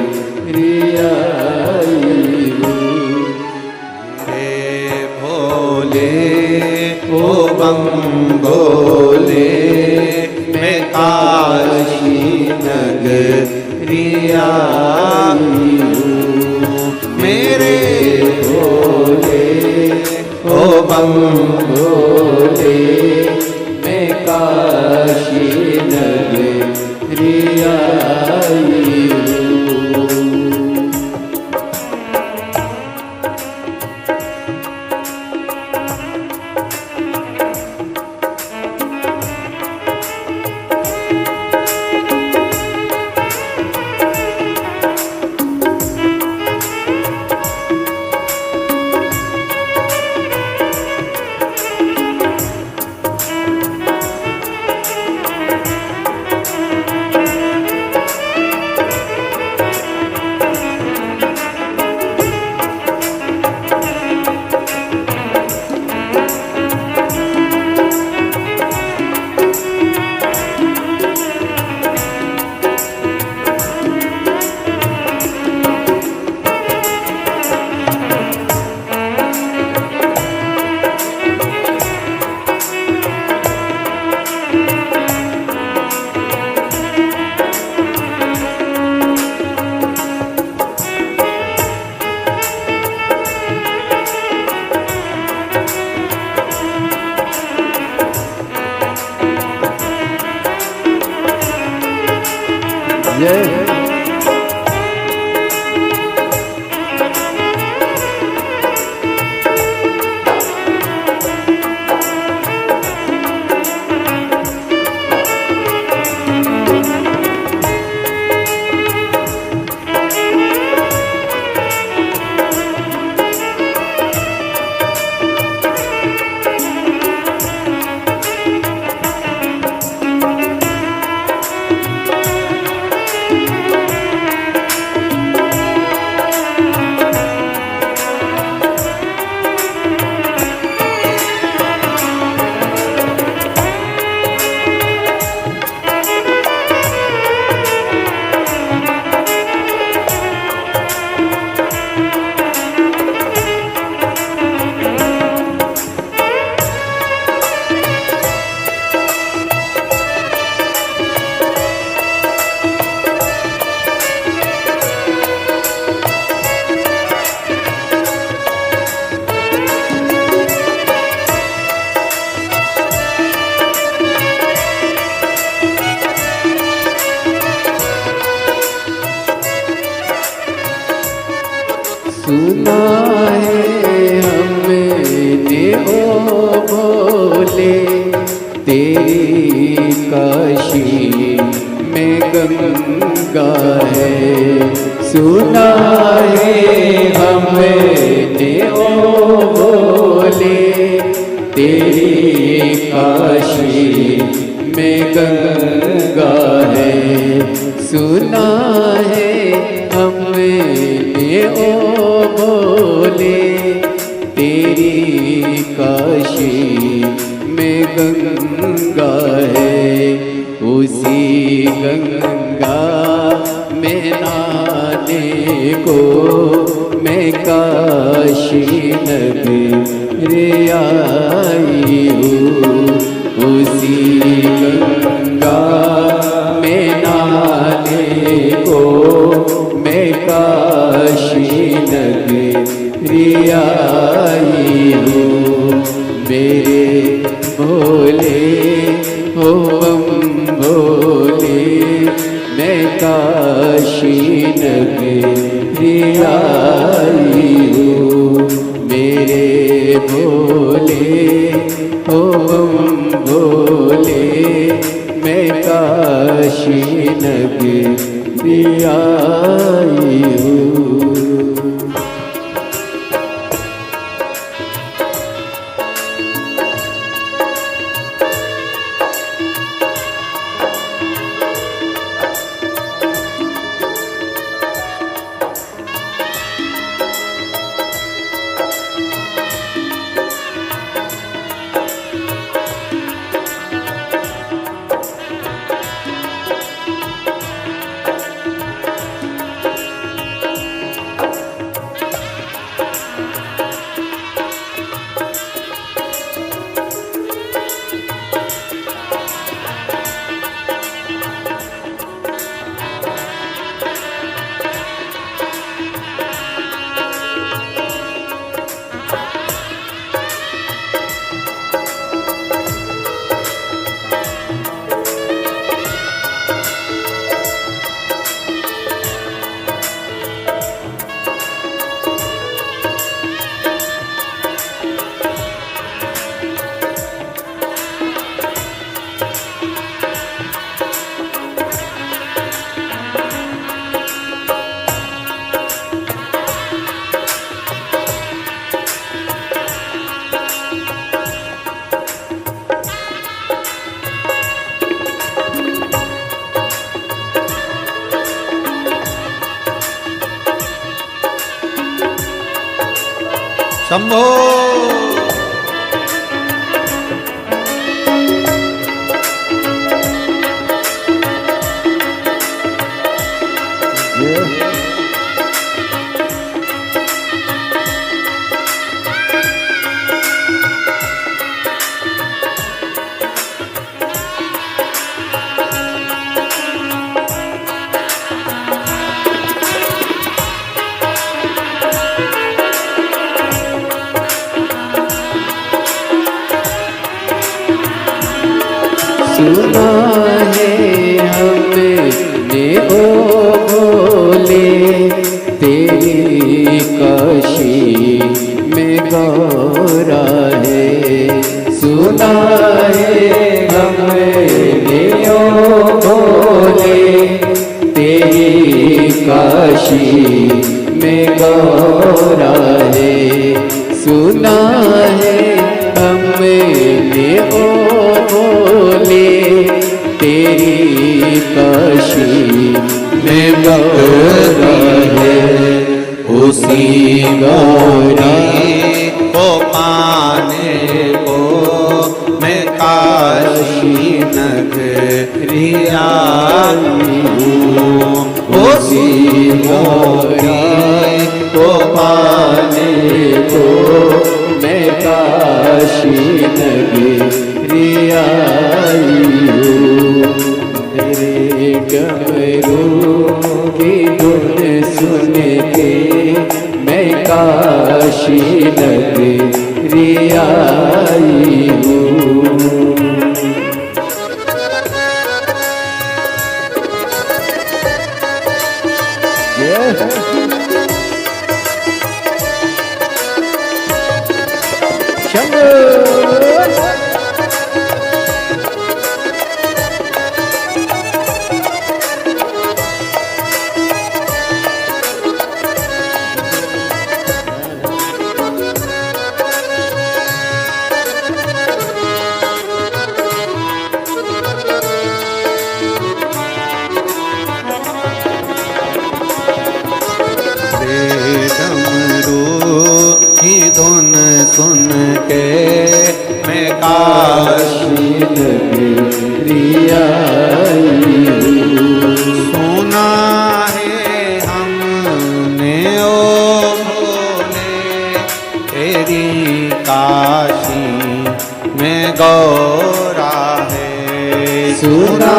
आई हूँ। रे भोले ओ बम भोले, मैं काशी नगरी आई हूँ। मेरे भोले ओ बम भोले, मैं काशी नगरी आई हूँ। जय सुना है हमने ओ भोले तेरी काशी में गंगा है। सुना है हमने ओ भोले तेरी काशी में गंगा है। सुना है हमने ओ भोले तेरी काशी में गंगा है। उसी गंगा में नहाने को मैं काशी नगरी आई हूँ। उसी गंगा में नहाने को मैं काशी नगरी आई हूँ। मेरे भोले हो भोले मैं काशी नगरी आई हूँ। मेरे भोले हो भोले मैं काशी नगरी आई हूँ। शंभो सुना है हमने हमने ओ भोले तेरी काशी में गौरा है सुना है हमने ओ भोले तेरी काशी में गौरा है सुना है हमने ओ भोले तेरी काशी में गौरा है उसी गौरा को पाने को मैं काशी नगरी आई हूँ। उसी गौरा को पाने को मैं काशी नगरी आई हूँ। तेरे डमरू की धुन सुन के मैं काशी नगरी आई हूँ। धुन सुन के मैं काशी नगरी आई हूँ। सुना है हमने ओ भोले तेरी काशी में गौरा है सुना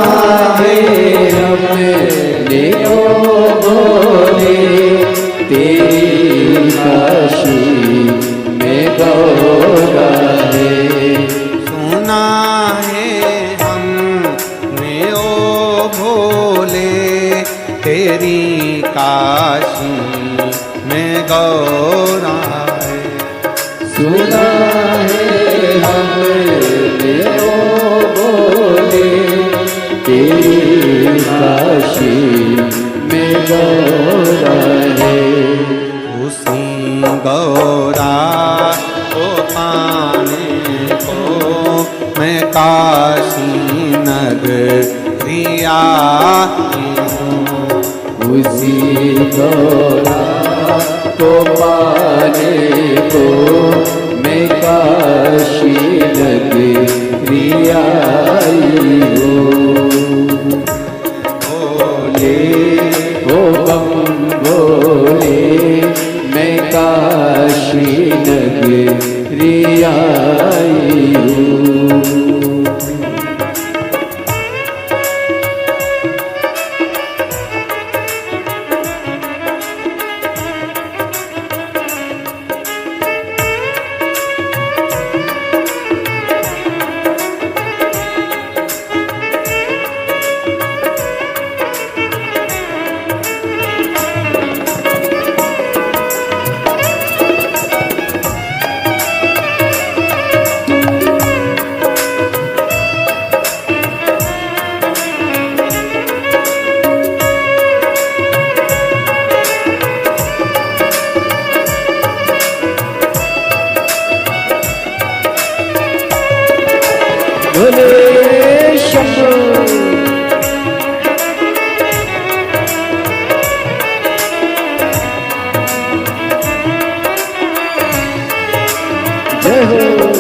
है हमने ओ भोले तेरी काशी में गौरा है सुना है हमने ओ भोले तेरी काशी में गौरा है सुना है हमने ओ भोले तेरी काशी में गौरा है उसी गौरा को पाने को मैं काशी नगरी आई हूँ। उसी गौरा को पाने को मैं काशी नगरी आई हूँ। भोले ओ बम भोले मैं काशी नगरी आई हूँ। भोले शंभो जय हो।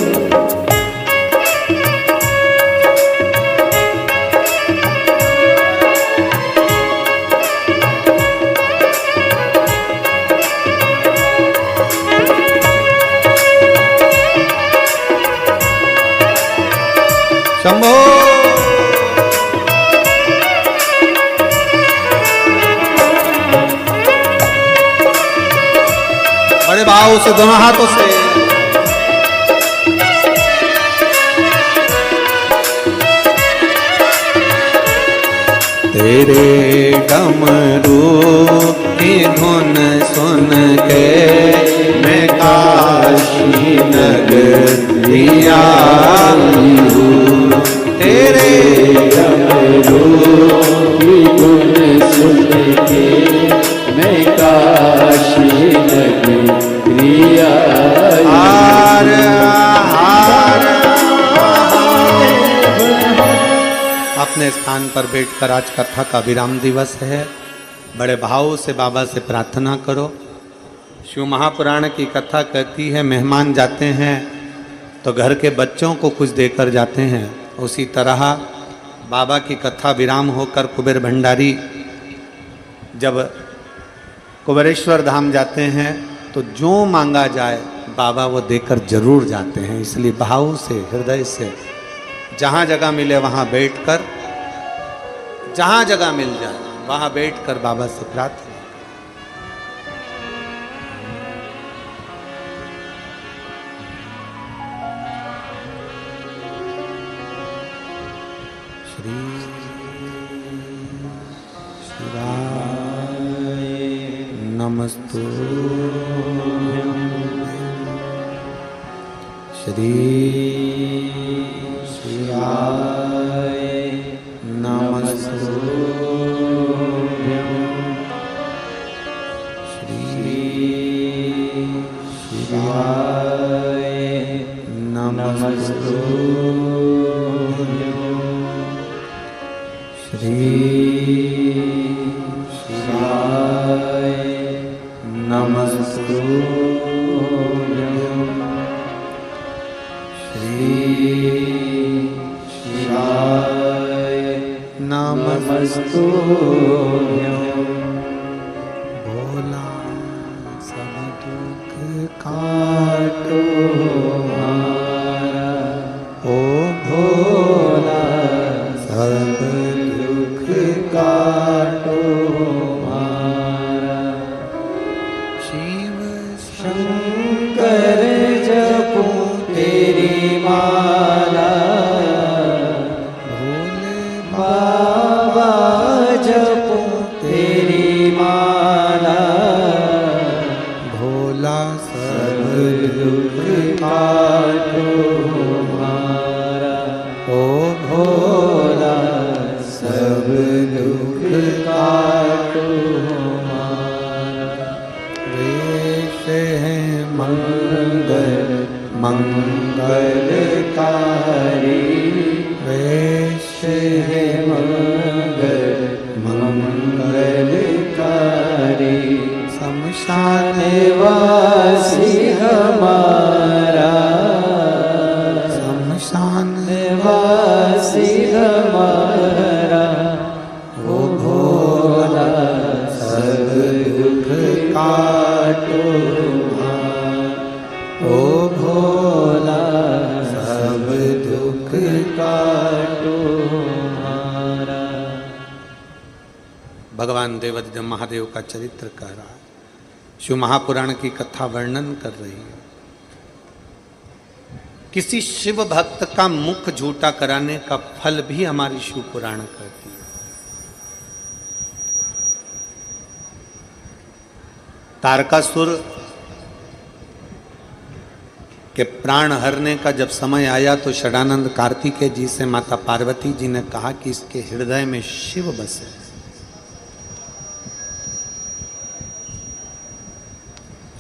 शंभो बड़े भाव से दोनों हाथों से तेरे डमरू की धुन सुन के मैं काशी नगरी आई हूँ। तेरे डमरू की धुन सुन के मैं काशी नगरी आई। हार हार अपने स्थान पर बैठकर आज कथा का विराम दिवस है। बड़े भाव से बाबा से प्रार्थना करो। शिव महापुराण की कथा कहती है मेहमान जाते हैं तो घर के बच्चों को कुछ देकर जाते हैं। उसी तरह बाबा की कथा विराम होकर कुबेर भंडारी जब कुबेरेश्वर धाम जाते हैं तो जो मांगा जाए बाबा वो देकर जरूर जाते हैं। इसलिए भाव से हृदय से जहाँ जगह मिले वहाँ बैठकर, जहाँ जगह मिल जाए वहाँ बैठकर बाबा से प्रार्थना। श्री शिवाय नमस्तु श्री शिवाय नमस्तु श्री शिवाय नमस्तु श्री शिवाय नमस्तु श्री शिवाय नमस्तु। भोला सब दुख काटो हमारा, ओ भोला सब दुख काटो हमारा। शिव शंकर जपूं तेरी माला, भोले बाबा जपूं तेरी माला। भोला सब दुख काटो हमारा, ओ भोला सब दुख काटो हमारा। वेश है मंगल मंगलकारी, वेश है मंगल मंगलकारी। शमशान वासी हमारा, शमशान वासी हमारा। ओ भोला सब दुख काटो हमारा, ओ भोला सब दुख काटो हमारा। भगवान देवाधिदेव महादेव का चरित्र कह रहा है। शिव महापुराण की कथा वर्णन कर रही है। किसी शिव भक्त का मुख झूठा कराने का फल भी हमारी शिव पुराण कहती है। तारकासुर के प्राण हरने का जब समय आया तो षडानंद कार्तिकेय जी से माता पार्वती जी ने कहा कि इसके हृदय में शिव बसे।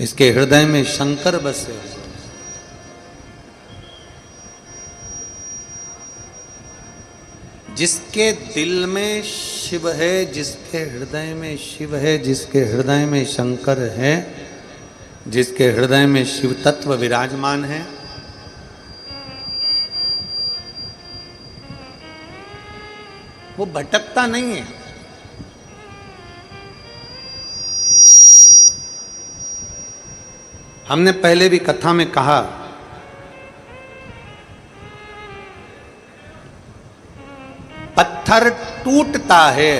इसके हृदय में शंकर बसे। जिसके दिल में शिव है, जिसके हृदय में शिव है, जिसके हृदय में शंकर है, जिसके हृदय में शिव तत्व विराजमान है, वो भटकता नहीं है। हमने पहले भी कथा में कहा पत्थर टूटता है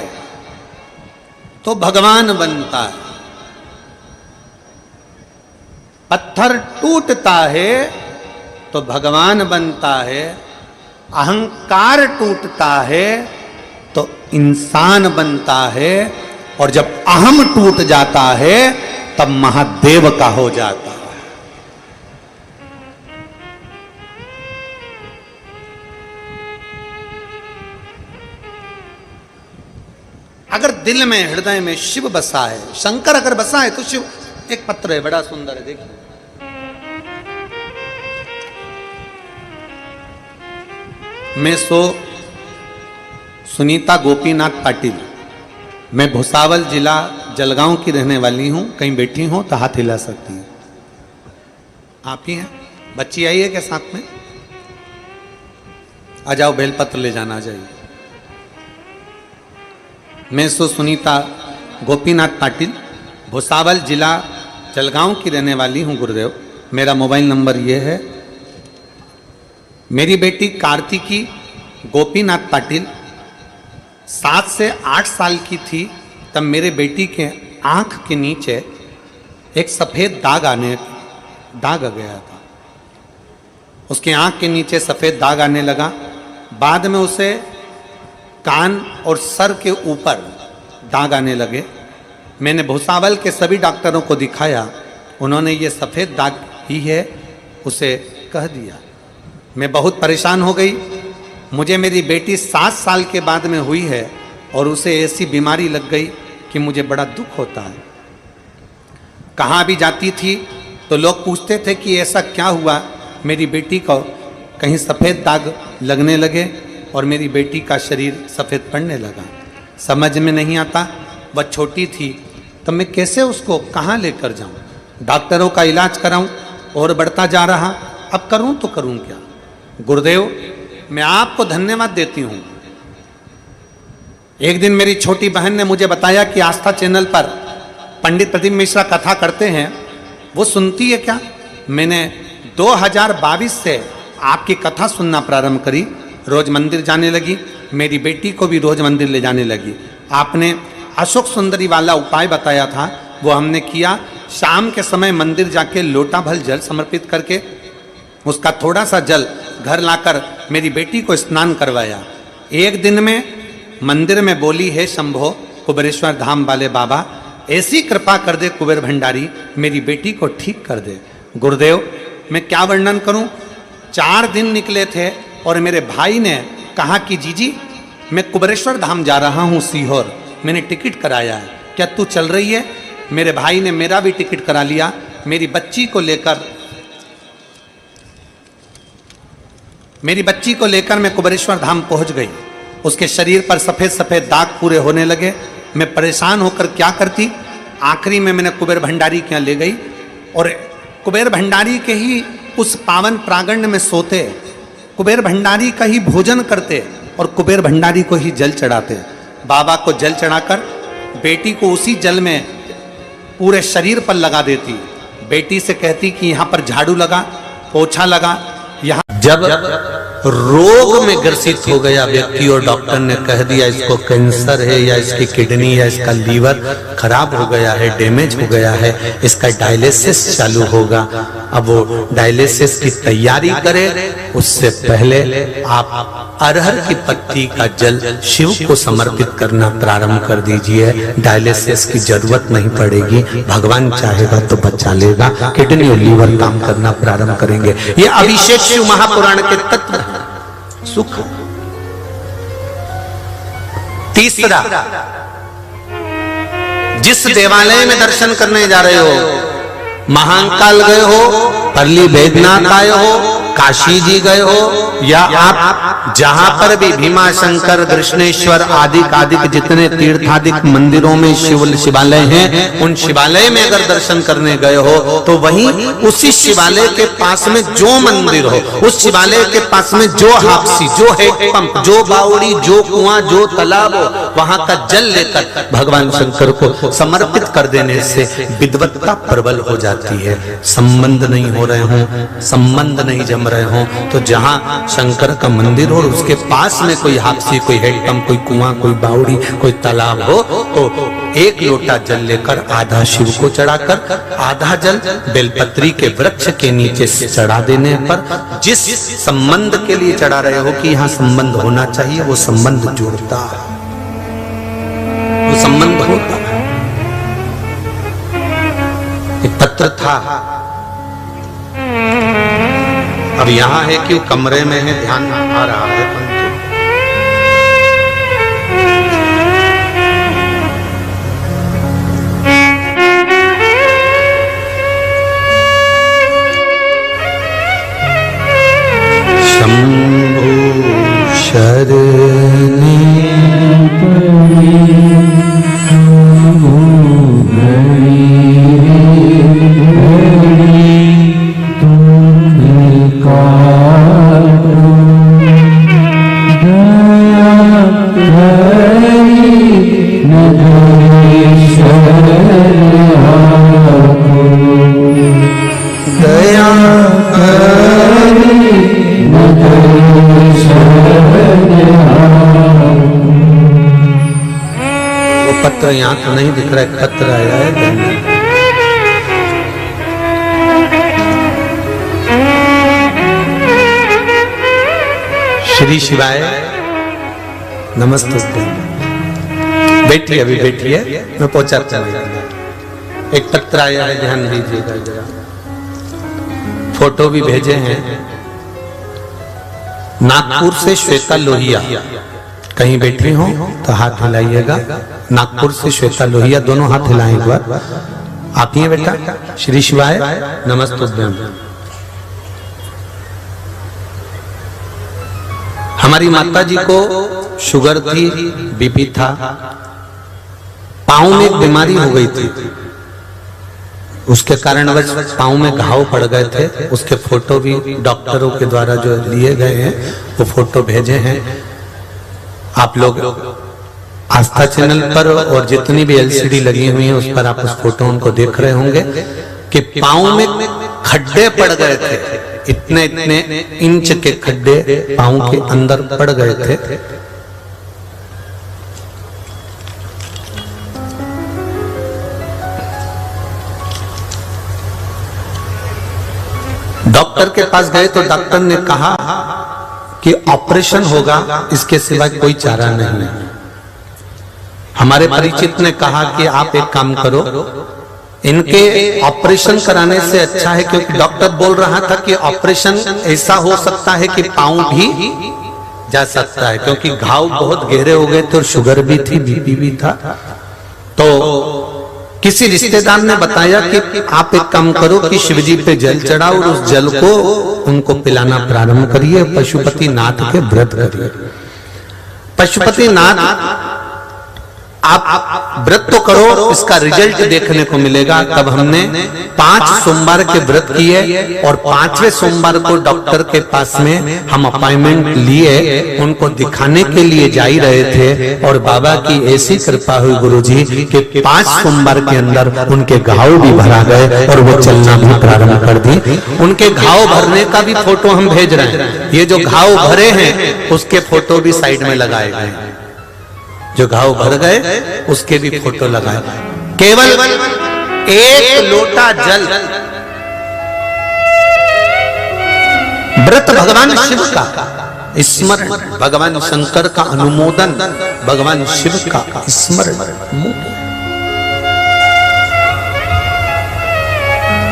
तो भगवान बनता है। पत्थर टूटता है तो भगवान बनता है। अहंकार टूटता है तो इंसान बनता है, और जब अहम टूट जाता है तब महादेव का हो जाता है। अगर दिल में, हृदय में शिव बसा है, शंकर अगर बसा है तो शिव। एक पत्र है, बड़ा सुंदर है, देखिए। मैं सुनीता गोपीनाथ पाटिल, मैं भुसावल जिला जलगांव की रहने वाली हूं। कहीं बैठी हो तो हाथ हिला सकती है। आप ही हैं? बच्ची आई है क्या साथ में? आ जाओ, बेलपत्र ले जाना चाहिए। मैं सुनीता गोपीनाथ पाटिल, भुसावल जिला जलगांव की रहने वाली हूं गुरुदेव। मेरा मोबाइल नंबर ये है। मेरी बेटी कार्तिकी गोपीनाथ पाटिल 7 से 8 साल की थी, तब मेरे बेटी के आंख के नीचे एक सफ़ेद दाग आ गया था। उसके आंख के नीचे सफ़ेद दाग आने लगा। बाद में उसे कान और सर के ऊपर दाग आने लगे। मैंने भुसावल के सभी डॉक्टरों को दिखाया, उन्होंने ये सफ़ेद दाग ही है उसे कह दिया। मैं बहुत परेशान हो गई। मुझे मेरी बेटी 7 साल के बाद में हुई है और उसे ऐसी बीमारी लग गई कि मुझे बड़ा दुख होता है। कहाँ भी जाती थी तो लोग पूछते थे कि ऐसा क्या हुआ। मेरी बेटी को कहीं सफ़ेद दाग लगने लगे और मेरी बेटी का शरीर सफ़ेद पड़ने लगा। समझ में नहीं आता, वह छोटी थी तो मैं कैसे उसको कहाँ लेकर जाऊँ, डॉक्टरों का इलाज कराऊँ, और बढ़ता जा रहा। अब करूँ तो करूँ क्या। गुरुदेव, मैं आपको धन्यवाद देती हूँ। एक दिन मेरी छोटी बहन ने मुझे बताया कि आस्था चैनल पर पंडित प्रदीप मिश्रा कथा करते हैं, वो सुनती है क्या। मैंने 2022 से आपकी कथा सुनना प्रारंभ करी, रोज मंदिर जाने लगी। मेरी बेटी को भी रोज मंदिर ले जाने लगी। आपने अशोक सुंदरी वाला उपाय बताया था, वो हमने किया। शाम के समय मंदिर जाके लोटा भर जल समर्पित करके उसका थोड़ा सा जल घर लाकर मेरी बेटी को स्नान करवाया। एक दिन में मंदिर में बोली, है शंभो कुबेरेश्वर धाम वाले बाबा, ऐसी कृपा कर दे कुबेर भंडारी, मेरी बेटी को ठीक कर दे। गुरुदेव, मैं क्या वर्णन करूं। 4 दिन निकले थे और मेरे भाई ने कहा कि जीजी मैं कुबेरेश्वर धाम जा रहा हूं सीहोर, मैंने टिकट कराया है, क्या तू चल रही है। मेरे भाई ने मेरा भी टिकट करा लिया। मेरी बच्ची को लेकर मैं कुबेरेश्वर धाम पहुंच गई। उसके शरीर पर सफ़ेद सफ़ेद दाग पूरे होने लगे। मैं परेशान होकर क्या करती, आखिरी में मैंने कुबेर भंडारी के यहाँ ले गई और कुबेर भंडारी के ही उस पावन प्रांगण में सोते, कुबेर भंडारी का ही भोजन करते और कुबेर भंडारी को ही जल चढ़ाते। बाबा को जल चढ़ाकर बेटी को उसी जल में पूरे शरीर पर लगा देती। बेटी से कहती कि यहाँ पर झाड़ू लगा, पोछा लगा। यहाँ जब रोग में ग्रसित हो गया व्यक्ति और डॉक्टर ने कह दिया इसको कैंसर है या इसकी किडनी या इसका लीवर खराब हो गया है, डैमेज हो गया है, इसका डायलिसिस चालू होगा। अब वो डायलिसिस की तैयारी करे उससे पहले आप अरहर की पत्ती का जल शिव को समर्पित करना प्रारंभ कर दीजिए। डायलिसिस की जरूरत नहीं पड़ेगी, भगवान चाहेगा तो बचा लेगा। किडनी और लीवर काम करना प्रारंभ करेंगे। ये अभिषेक शिव महापुराण के तत्व हैं। सुख। तीसरा, जिस देवालय में दर्शन करने जा रहे हो, महाकाल गए हो, परली बैद्यनाथ आए हो, काशी जी गए हो, या आप जहां पर भी भीमा शंकर कृष्णेश्वर आदि जितने तीर्थादिक मंदिरों में शिवालय हैं, उन शिवालय में अगर दर्शन करने गए हो तो वहीं उसी शिवालय के पास में जो मंदिर हो, उस शिवालय के पास में जो हापसी, जो हैंडपंप, जो बावड़ी, जो कुआं, जो तालाब हो, वहां का जल लेकर भगवान शंकर को समर्पित कर देने से विद्वत्ता प्रबल हो जाती है। संबंध नहीं हो रहे हों, संबंध नहीं जम रहे हों, तो जहां शंकर का मंदिर हो उसके पास में कोई हापसी, कोई हैंडपंप, कोई कुआं, कोई बावड़ी, कोई तालाब हो तो 1 लोटा जल लेकर आधा शिव को चढ़ाकर आधा जल बेलपत्री के वृक्ष के नीचे से चढ़ा देने पर जिस संबंध के लिए चढ़ा रहे हो कि यहाँ संबंध होना चाहिए, वो संबंध जुड़ता है। संबंध होता है। एक पत्र था, अब यहां है कि वो कमरे में है, ध्यान आ रहा है, शंभु शरणी पत्र यहां तो नहीं दिख रहा है, पत्र आया है। श्री शिवाय नमस्ते। बैठिए, अभी बैठिए, मैं पहुंचाता हूं। एक पत्र आया है, ध्यान दीजिएगा जरा। फोटो भी भेजे हैं। नागपुर से श्वेता लोहिया, कहीं बैठी हो तो हाथ हिलाइएगा। नागपुर से श्वेता लोहिया, दोनों हाथ हिलाएं एक बार। आप ही हैं बेटा? श्री शिवाय नमस्तुभ्यम। हमारी माता जी को शुगर थी, बीपी था, पांव में एक बीमारी हो गई थी, उसके कारणवश पांव में घाव पड़ गए थे। उसके फोटो भी डॉक्टरों के द्वारा जो लिए गए हैं, वो फोटो भेजे हैं। आप लोग आस्था चैनल पर और जितनी भी एलसीडी लगी हुई है उस पर आप उस फोटो उनको देख रहे होंगे कि पांव में खड्डे पड़ गए थे, इतने इतने इंच के खड्डे पांव के अंदर पड़ गए थे। डॉक्टर के पास गए तो डॉक्टर ने कहा कि ऑपरेशन होगा, इसके सिवा कोई चारा नहीं है। हमारे परिचित ने कहा कि आप एक काम करो, इनके ऑपरेशन कराने से अच्छा है, क्योंकि डॉक्टर बोल रहा था कि ऑपरेशन ऐसा हो सकता है कि पांव भी जा सकता है, क्योंकि घाव बहुत गहरे हो गए थे और शुगर भी थी, बीपी भी था। तो किसी रिश्तेदार ने बताया कि आप एक काम करो कि शिवजी पे जल चढ़ाओ और उस जल को उनको पिलाना प्रारंभ करिए, पशुपति नाथ के व्रत करिए। पशुपति नाथ आप व्रत तो करो, इसका रिजल्ट देखने को मिलेगा। तब हमने 5 सोमवार के व्रत किए और 5वें सोमवार को डॉक्टर के पास में हम अपॉइंटमेंट लिए, उनको दिखाने के लिए जा ही रहे थे। और बाबा की ऐसी कृपा हुई गुरुजी कि 5 सोमवार के अंदर उनके घाव भी भरा गए और वो चलना भी प्रारंभ कर दी। उनके घाव भरने का भी फोटो हम भेज रहे हैं। ये जो घाव भरे हैं उसके फोटो भी साइड में लगाए गए, जो घाव भर गए उसके भी फोटो लगाए। केवल 1 लोटा जल, व्रत भगवान शिव का स्मरण, भगवान शंकर का अनुमोदन, भगवान शिव का स्मरण।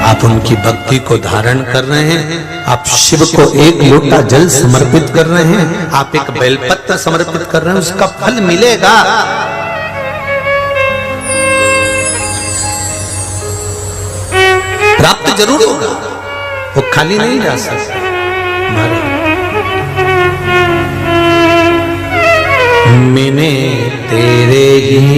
आप उनकी भक्ति को धारण कर रहे हैं, आप शिव को 1 लोटा जल समर्पित कर रहे हैं, आप एक बेलपत्र समर्पित कर रहे हैं, उसका फल मिलेगा। प्राप्त जरूर होगा, वो खाली नहीं जा सकता। मैंने तेरे ही